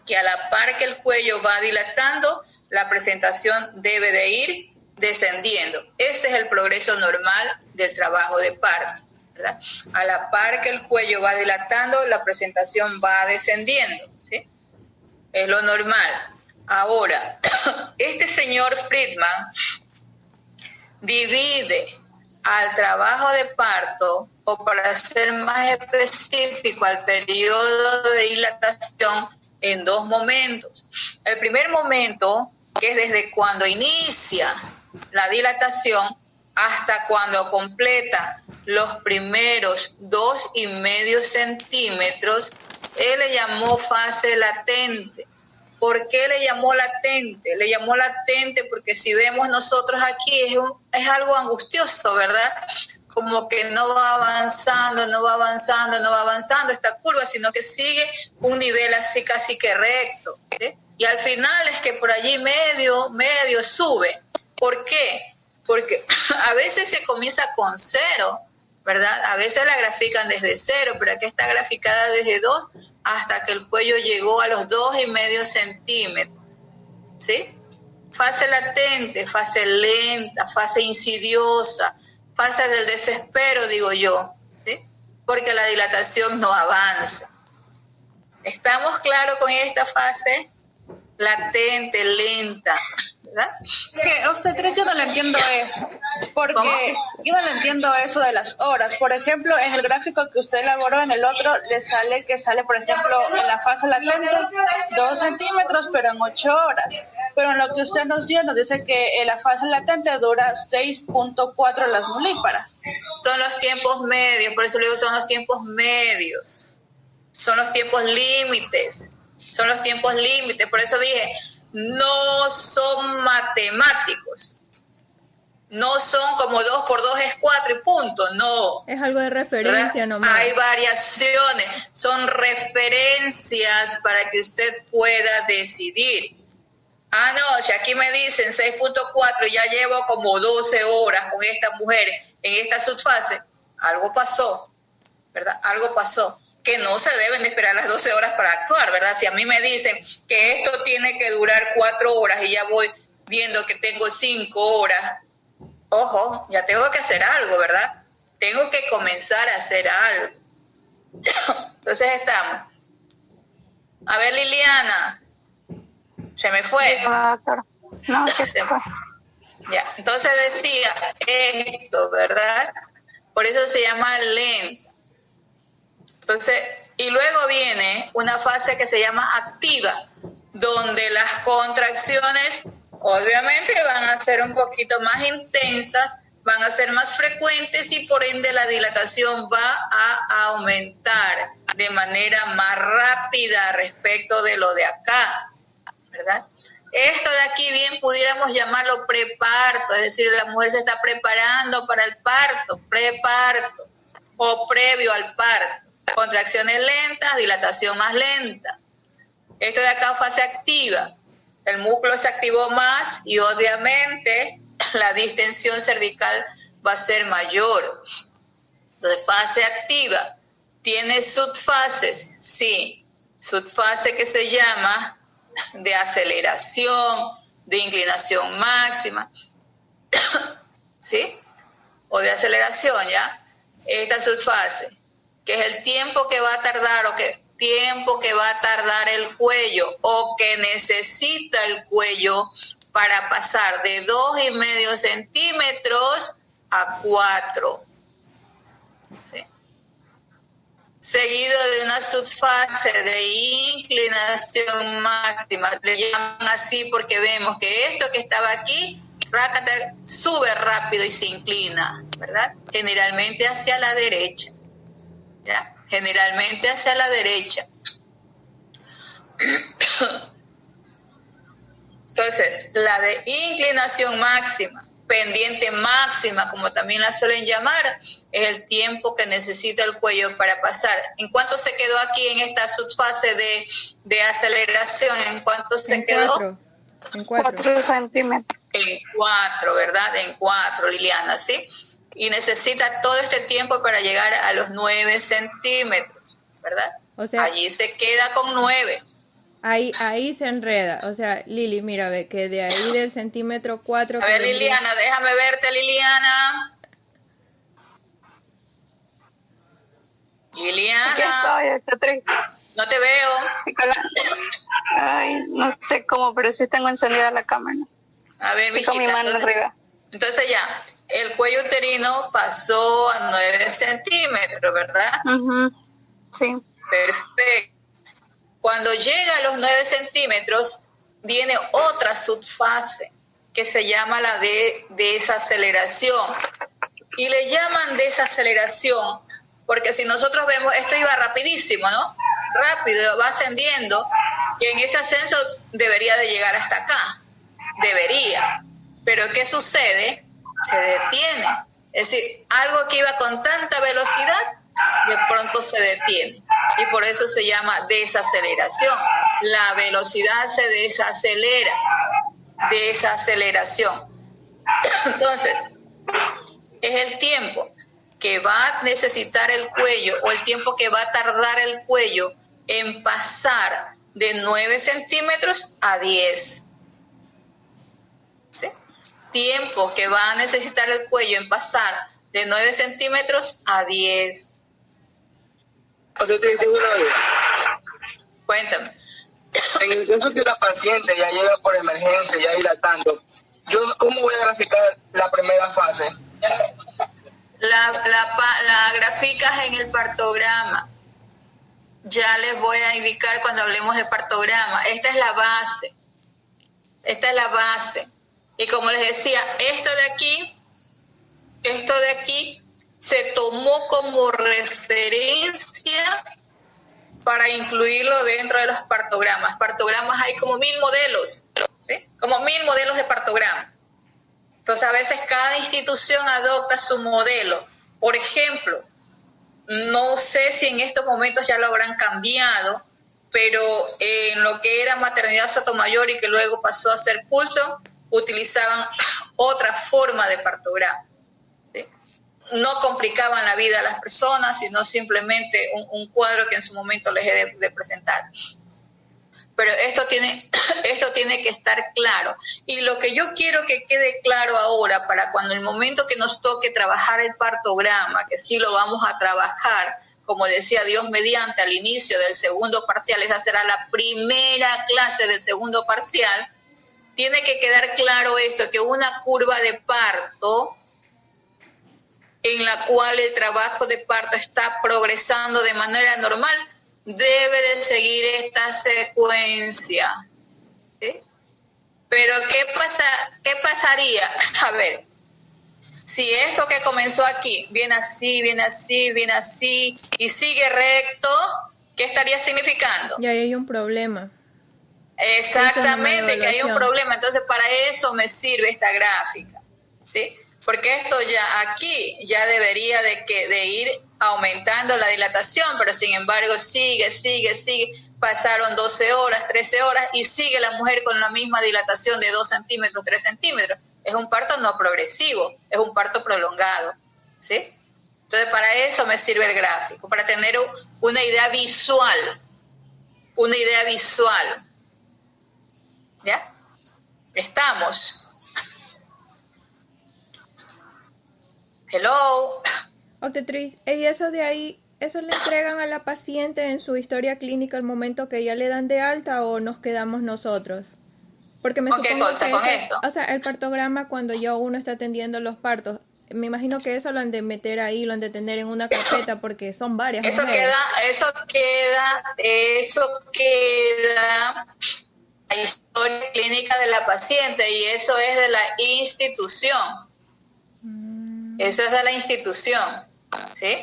que a la par que el cuello va dilatando, la presentación debe de ir descendiendo. Ese es el progreso normal del trabajo de parto, ¿verdad? A la par que el cuello va dilatando, la presentación va descendiendo, ¿sí? Es lo normal. Ahora, este señor Friedman divide al trabajo de parto, o para ser más específico, al periodo de dilatación, en dos momentos. El primer momento, que es desde cuando inicia la dilatación hasta cuando completa los primeros 2,5 centímetros, él le llamó fase latente. ¿Por qué le llamó latente? Le llamó latente porque si vemos nosotros aquí es algo angustioso, ¿verdad? Como que no va avanzando esta curva, sino que sigue un nivel así casi que recto, ¿sí? Y al final es que por allí medio sube. ¿Por qué? Porque a veces se comienza con 0, ¿verdad? A veces la grafican desde 0, pero aquí está graficada desde 2 hasta que el cuello llegó a los 2,5 centímetros, ¿sí? Fase latente, fase lenta, fase insidiosa, fase del desespero, digo yo, ¿sí? Porque la dilatación no avanza. ¿Estamos claros con esta fase? Latente, lenta, ¿verdad? Que obstetricia yo no le entiendo eso, porque yo no le entiendo eso de las horas. Por ejemplo, en el gráfico que usted elaboró, en el otro le sale que sale, por ejemplo, en la fase latente 2 centímetros, pero en 8 horas. Pero en lo que usted nos dio, nos dice que la fase latente dura 6.4 las nulíparas. Son los tiempos medios, por eso le digo, son los tiempos medios. Son los tiempos límites. Son los tiempos límites. Por eso dije, no son matemáticos. No son como 2 por 2 es 4 y punto. No. Es algo de referencia nomás. Hay variaciones. Son referencias para que usted pueda decidir. Ah, no, si aquí me dicen 6.4 y ya llevo como 12 horas con esta mujer en esta subfase, algo pasó, ¿verdad? Algo pasó. Que no se deben de esperar las 12 horas para actuar, ¿verdad? Si a mí me dicen que esto tiene que durar 4 horas y ya voy viendo que tengo 5 horas, ojo, ya tengo que hacer algo, ¿verdad? Tengo que comenzar a hacer algo. Entonces estamos. A ver, Liliana. Se me fue. No, se fue. Ya, entonces decía esto, ¿verdad? Por eso se llama lenta. Entonces, Y luego viene una fase que se llama activa, donde las contracciones obviamente van a ser un poquito más intensas, van a ser más frecuentes y por ende la dilatación va a aumentar de manera más rápida respecto de lo de acá, ¿verdad? Esto de aquí bien pudiéramos llamarlo preparto, es decir, la mujer se está preparando para el parto, preparto o previo al parto. Contracciones lentas, dilatación más lenta. Esto de acá, fase activa. El músculo se activó más y obviamente la distensión cervical va a ser mayor. Entonces, fase activa. ¿Tiene subfases? Sí. Subfase que se llama de aceleración, de inclinación máxima. ¿Sí? O de aceleración, ¿ya? Esta subfase, que es el tiempo que va a tardar tiempo que va a tardar el cuello o que necesita el cuello para pasar de 2,5 centímetros a 4. ¿Sí? Seguido de una subfase de inclinación máxima. Le llaman así porque vemos que esto que estaba aquí sube rápido y se inclina, ¿verdad? Generalmente hacia la derecha. ¿Ya? Generalmente hacia la derecha. Entonces, la de inclinación máxima, pendiente máxima, como también la suelen llamar, es el tiempo que necesita el cuello para pasar. ¿En cuánto se quedó aquí en esta subfase de aceleración? ¿En cuánto se quedó? En 4. 4 centímetros. En 4, ¿verdad? En 4, Liliana, ¿sí? Y necesita todo este tiempo para llegar a los 9 centímetros, ¿verdad? O sea, allí se queda con 9. Ahí se enreda. O sea, Lili, mira, ve que de ahí del centímetro 4... A ver, Liliana, déjame verte, Liliana. Liliana. Aquí estoy, no te veo. Ay, no sé cómo, pero sí tengo encendida la cámara. A ver, mijita, con mi mano arriba. Entonces ya, el cuello uterino pasó a 9 centímetros, ¿verdad? Sí. Perfecto. Cuando llega a los 9 centímetros, viene otra subfase que se llama la de desaceleración. Y le llaman desaceleración porque si nosotros vemos, esto iba rapidísimo, ¿no? Rápido, va ascendiendo, y en ese ascenso debería de llegar hasta acá. Debería. Pero ¿qué sucede? Se detiene. Es decir, algo que iba con tanta velocidad, de pronto se detiene. Y por eso se llama desaceleración. La velocidad se desacelera. Desaceleración. Entonces, es el tiempo que va a necesitar el cuello o el tiempo que va a tardar el cuello en pasar de 9 centímetros a 10. ¿Sí? Tiempo que va a necesitar el cuello en pasar de 9 centímetros a 10. Cuéntame. En el caso que la paciente ya llega por emergencia, ya dilatando, ¿cómo voy a graficar la primera fase? La graficas en el partograma. Ya les voy a indicar cuando hablemos de partograma. Esta es la base. Esta es la base. Y como les decía, esto de aquí se tomó como referencia para incluirlo dentro de los partogramas. Partogramas hay como 1000 modelos, ¿sí? Como 1000 modelos de partograma. Entonces, a veces cada institución adopta su modelo. Por ejemplo, no sé si en estos momentos ya lo habrán cambiado, pero en lo que era maternidad Sotomayor y que luego pasó a ser Pulso, utilizaban otra forma de partograma. ¿Sí? No complicaban la vida a las personas, sino simplemente un cuadro que en su momento les he de presentar. Pero esto tiene que estar claro. Y lo que yo quiero que quede claro ahora, para cuando el momento que nos toque trabajar el partograma, que sí lo vamos a trabajar, como decía Dios mediante, al inicio del segundo parcial, esa será la primera clase del segundo parcial, tiene que quedar claro esto, que una curva de parto en la cual el trabajo de parto está progresando de manera normal, debe de seguir esta secuencia. ¿Sí? Pero ¿qué pasaría? A ver, si esto que comenzó aquí viene así, viene así, viene así y sigue recto, ¿qué estaría significando? Y ahí hay un problema. Exactamente, que hay un problema. Entonces, para eso me sirve esta gráfica, ¿sí? Porque esto ya aquí ya debería de ir aumentando la dilatación, pero sin embargo sigue. Pasaron 12 horas, 13 horas y sigue la mujer con la misma dilatación de 2 centímetros, 3 centímetros. Es un parto no progresivo, es un parto prolongado, ¿sí? Entonces, para eso me sirve el gráfico, para tener una idea visual. ¿Ya? ¿Estamos? Hello. Obstetriz, ¿y eso de ahí, eso le entregan a la paciente en su historia clínica al momento que ya le dan de alta o nos quedamos nosotros? Porque me ¿Con qué cosa? ¿Con esto? O sea, el partograma cuando ya uno está atendiendo los partos, me imagino que eso lo han de meter ahí, lo han de tener en una carpeta porque son varias mujeres. Eso queda la historia clínica de la paciente y eso es de la institución. Eso es de la institución, ¿sí?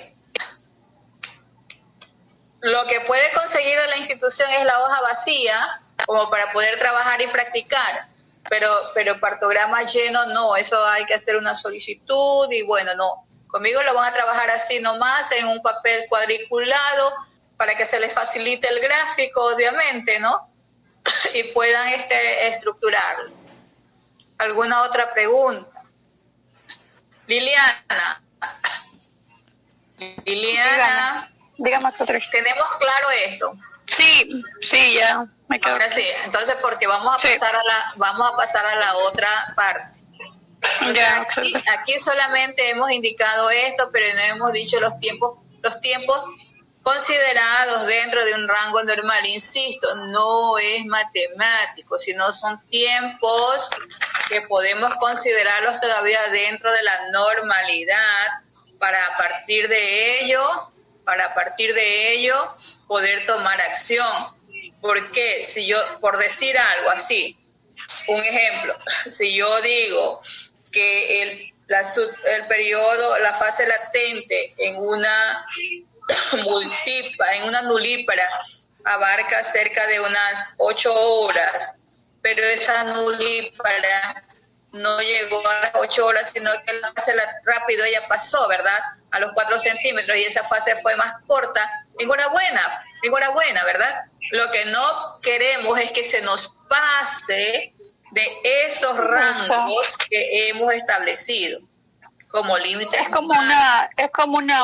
Lo que puede conseguir de la institución es la hoja vacía, como para poder trabajar y practicar, pero partograma lleno no, eso hay que hacer una solicitud y bueno, no. Conmigo lo van a trabajar así nomás, en un papel cuadriculado, para que se les facilite el gráfico, obviamente, ¿no? Y puedan estructurarlo. ¿Alguna otra pregunta? Liliana, dígame otra. ¿Tenemos claro esto? Sí, ya me quedo. Ahora sí, entonces porque vamos a pasar a la otra parte. Ya, aquí solamente hemos indicado esto, pero no hemos dicho los tiempos considerados dentro de un rango normal. Insisto, no es matemático, sino son tiempos que podemos considerarlos todavía dentro de la normalidad para a partir de ello poder tomar acción. Porque si yo, por decir algo así, un ejemplo, si yo digo que el periodo, la fase latente en una nulípara abarca cerca de unas 8 horas, pero esa nulípara no llegó a las 8 horas, sino que la fase rápido ella pasó, ¿verdad? A los 4 centímetros y esa fase fue más corta. Enhorabuena, ¿verdad? Lo que no queremos es que se nos pase de esos rangos que hemos establecido como límites. Es como una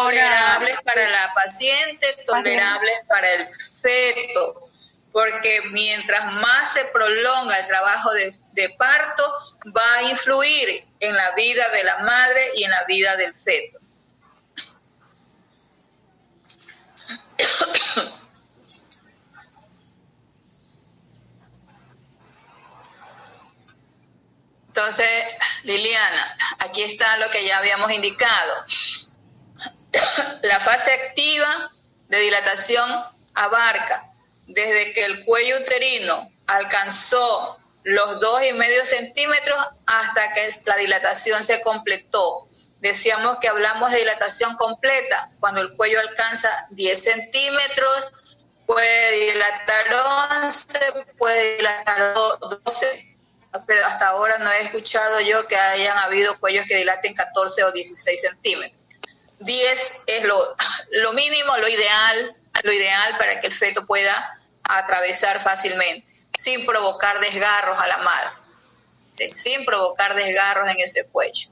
tolerables para la paciente, tolerables para el feto, porque mientras más se prolonga el trabajo de parto, va a influir en la vida de la madre y en la vida del feto. Entonces, Liliana, aquí está lo que ya habíamos indicado. La fase activa de dilatación abarca desde que el cuello uterino alcanzó los 2,5 centímetros hasta que la dilatación se completó. Decíamos que hablamos de dilatación completa, cuando el cuello alcanza 10 centímetros, puede dilatar 11, puede dilatar 12. Pero hasta ahora no he escuchado yo que hayan habido cuellos que dilaten 14 o 16 centímetros. 10 es lo mínimo, lo ideal para que el feto pueda atravesar fácilmente, sin provocar desgarros a la madre, ¿sí? Sin provocar desgarros en ese cuello.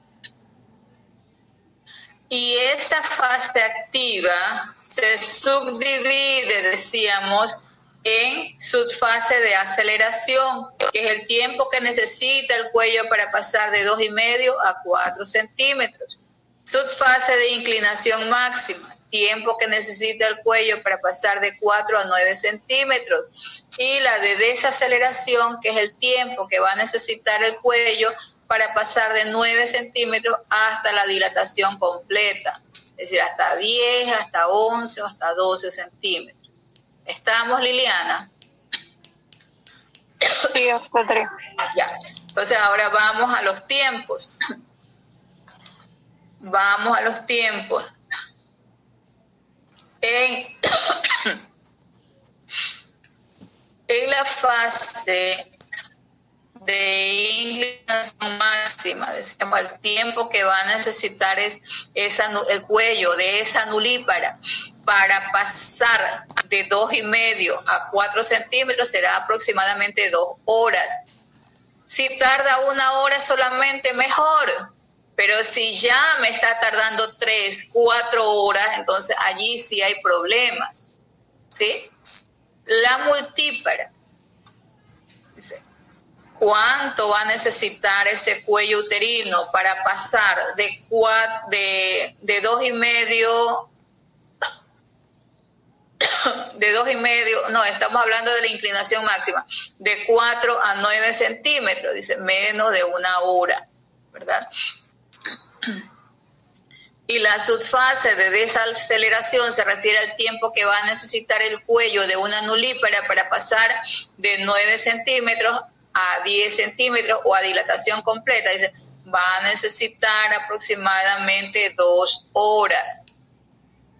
Y esta fase activa se subdivide, decíamos, en subfase de aceleración, que es el tiempo que necesita el cuello para pasar de 2,5 a 4 centímetros. Subfase de inclinación máxima, tiempo que necesita el cuello para pasar de 4 a 9 centímetros. Y la de desaceleración, que es el tiempo que va a necesitar el cuello para pasar de 9 centímetros hasta la dilatación completa. Es decir, hasta 10, hasta 11 o hasta 12 centímetros. ¿Estamos, Liliana? Sí, obstetra. Ya. Entonces ahora vamos a los tiempos. Vamos a los tiempos. En la fase de inclinación máxima, decíamos, el tiempo que va a necesitar es el cuello de esa nulípara para pasar de 2,5 a 4 centímetros será aproximadamente 2 horas. Si tarda 1 hora solamente, mejor. Pero si ya me está tardando 3, 4 horas, entonces allí sí hay problemas. ¿Sí? La multípara. Dice, ¿cuánto va a necesitar ese cuello uterino para pasar de 2,5? De 2,5, no, estamos hablando de la inclinación máxima, de 4 a 9 centímetros, dice, menos de 1 hora, ¿verdad? Y la subfase de desaceleración se refiere al tiempo que va a necesitar el cuello de una nulípara para pasar de 9 centímetros a 10 centímetros o a dilatación completa. Dice, va a necesitar aproximadamente 2 horas.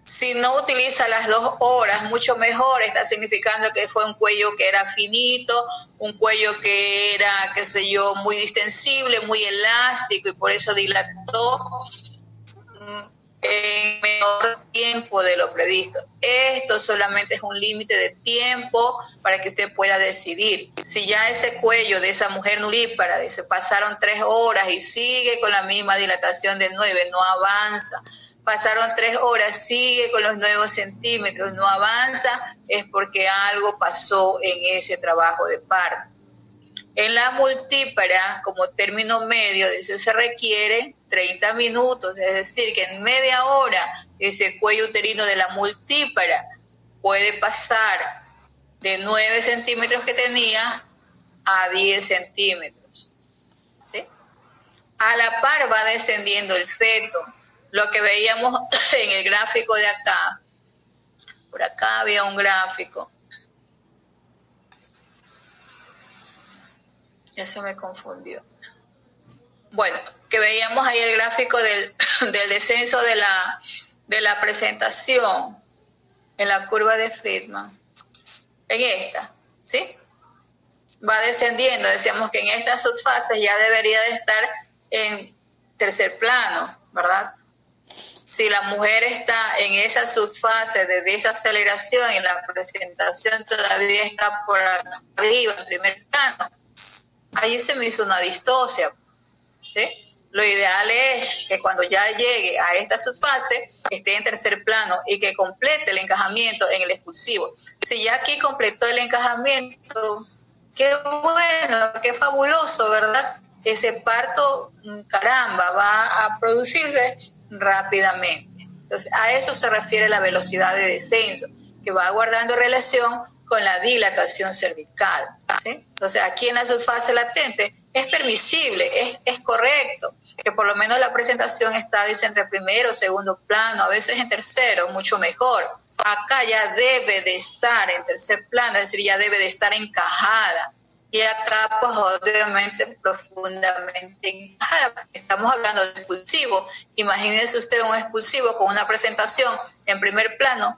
Si no utiliza las 2 horas, mucho mejor, está significando que fue un cuello que era finito, un cuello que era, qué sé yo, muy distensible, muy elástico y por eso dilató en menor tiempo de lo previsto. Esto solamente es un límite de tiempo para que usted pueda decidir. Si ya ese cuello de esa mujer nulípara, dice, pasaron 3 horas y sigue con la misma dilatación de 9, no avanza. Pasaron 3 horas, sigue con los 9 centímetros, no avanza, es porque algo pasó en ese trabajo de parto. En la multípara, como término medio, dice, se requiere 30 minutos, es decir, que en media hora ese cuello uterino de la multípara puede pasar de 9 centímetros que tenía a 10 centímetros. ¿Sí? A la par va descendiendo el feto. Lo que veíamos en el gráfico de acá, por acá había un gráfico, ya se me confundió. Bueno, que veíamos ahí el gráfico del descenso de la presentación en la curva de Friedman, en esta, ¿sí? Va descendiendo, decíamos que en estas subfases ya debería de estar en tercer plano, ¿verdad? Si la mujer está en esa subfase de desaceleración y la presentación todavía está por arriba, en primer plano, ahí se me hizo una distosia. ¿Sí? Lo ideal es que cuando ya llegue a esta subfase esté en tercer plano y que complete el encajamiento en el expulsivo. Si ya aquí completó el encajamiento, qué bueno, qué fabuloso, ¿verdad? Ese parto, caramba, va a producirse rápidamente. Entonces, a eso se refiere la velocidad de descenso, que va guardando relación con la dilatación cervical. ¿Sí? Entonces, aquí en la subfase latente es permisible, es correcto, que por lo menos la presentación está, dice, entre primero o segundo plano, a veces en tercero, mucho mejor. Acá ya debe de estar en tercer plano, es decir, ya debe de estar encajada. Y acá, pues, obviamente, profundamente encajada. Estamos hablando de expulsivo. Imagínese usted un expulsivo con una presentación en primer plano,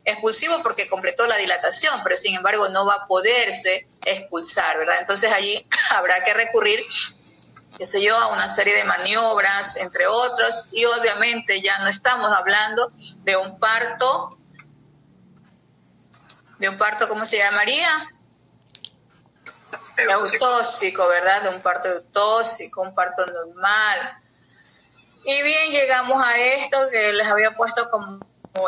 expulsivo porque completó la dilatación, pero sin embargo no va a poderse expulsar, ¿verdad? Entonces allí habrá que recurrir, qué sé yo, a una serie de maniobras, entre otros, y obviamente ya no estamos hablando de un parto, ¿cómo se llamaría? Eutóxico, ¿verdad? De un parto eutóxico, un parto normal. Y bien, llegamos a esto que les había puesto como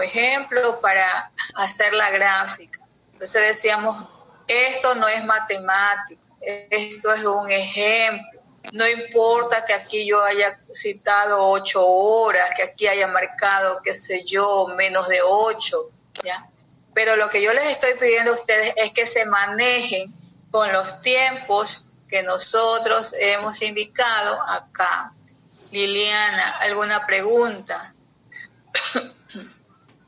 ejemplo para hacer la gráfica. Entonces decíamos, esto no es matemático, esto es un ejemplo. No importa que aquí yo haya citado 8 horas, que aquí haya marcado, qué sé yo, menos de 8, ¿ya? Pero lo que yo les estoy pidiendo a ustedes es que se manejen con los tiempos que nosotros hemos indicado acá. Liliana, ¿alguna pregunta?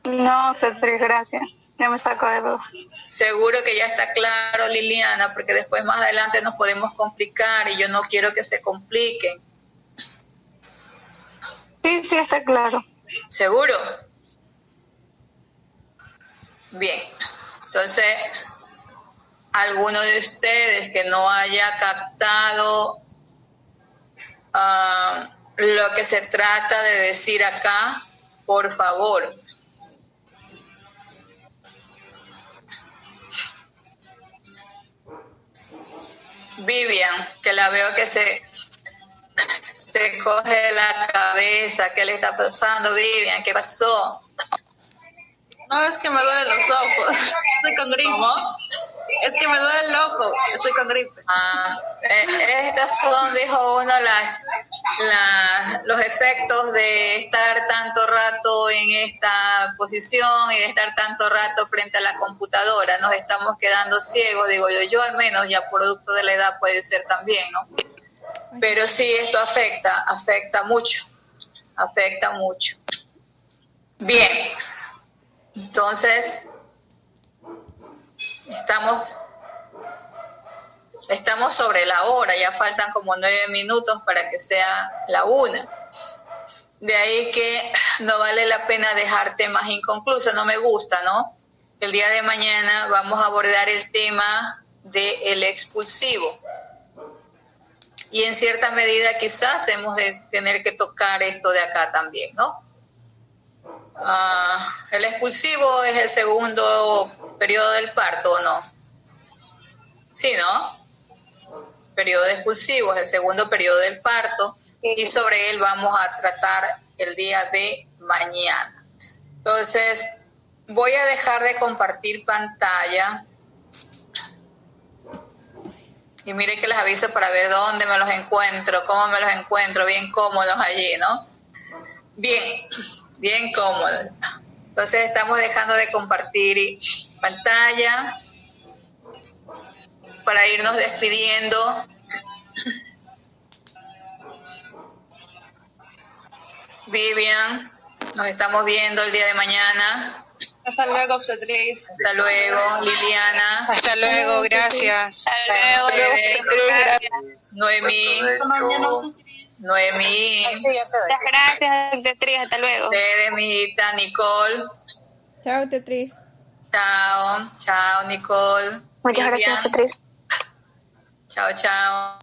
No, Cetri, gracias. Ya me saco de duda. Seguro que ya está claro, Liliana, porque después más adelante nos podemos complicar y yo no quiero que se compliquen. Sí, sí, está claro. ¿Seguro? Bien. Entonces, alguno de ustedes que no haya captado lo que se trata de decir acá, por favor. Vivian, que la veo que se coge la cabeza. ¿Qué le está pasando, Vivian? ¿Qué pasó? No, es que me duelen los ojos. Estoy con gripe. ¿Cómo? Es que me duele el ojo. Estoy con gripe. Estas son, dijo uno, los efectos de estar tanto rato en esta posición y de estar tanto rato frente a la computadora. Nos estamos quedando ciegos, digo yo al menos, ya producto de la edad puede ser también, ¿no? Pero sí, esto afecta mucho. Bien, entonces estamos sobre la hora, ya faltan como 9 minutos para que sea la 1. De ahí que no vale la pena dejar temas inconclusos, no me gusta, ¿no? El día de mañana vamos a abordar el tema del expulsivo. Y en cierta medida quizás hemos de tener que tocar esto de acá también, ¿no? El expulsivo es el segundo periodo del parto, ¿o no? Sí, ¿no? Periodo expulsivo es el segundo periodo del parto y sobre él vamos a tratar el día de mañana. Entonces, voy a dejar de compartir pantalla y mire que les aviso para ver dónde me los encuentro, cómo me los encuentro, bien cómodos allí, ¿no? Bien cómodos. Entonces, estamos dejando de compartir pantalla para irnos despidiendo. Vivian, nos estamos viendo el día de mañana. Hasta luego, obstetriz. Hasta luego, Liliana. Hasta luego, gracias. Hasta luego, gracias. Noemí. Muchas gracias, obstetriz. Hasta luego. Ustedes, mi hijita, Nicole. Chao, Tetris. Chao, Nicole. Muchas gracias, obstetriz. Chao.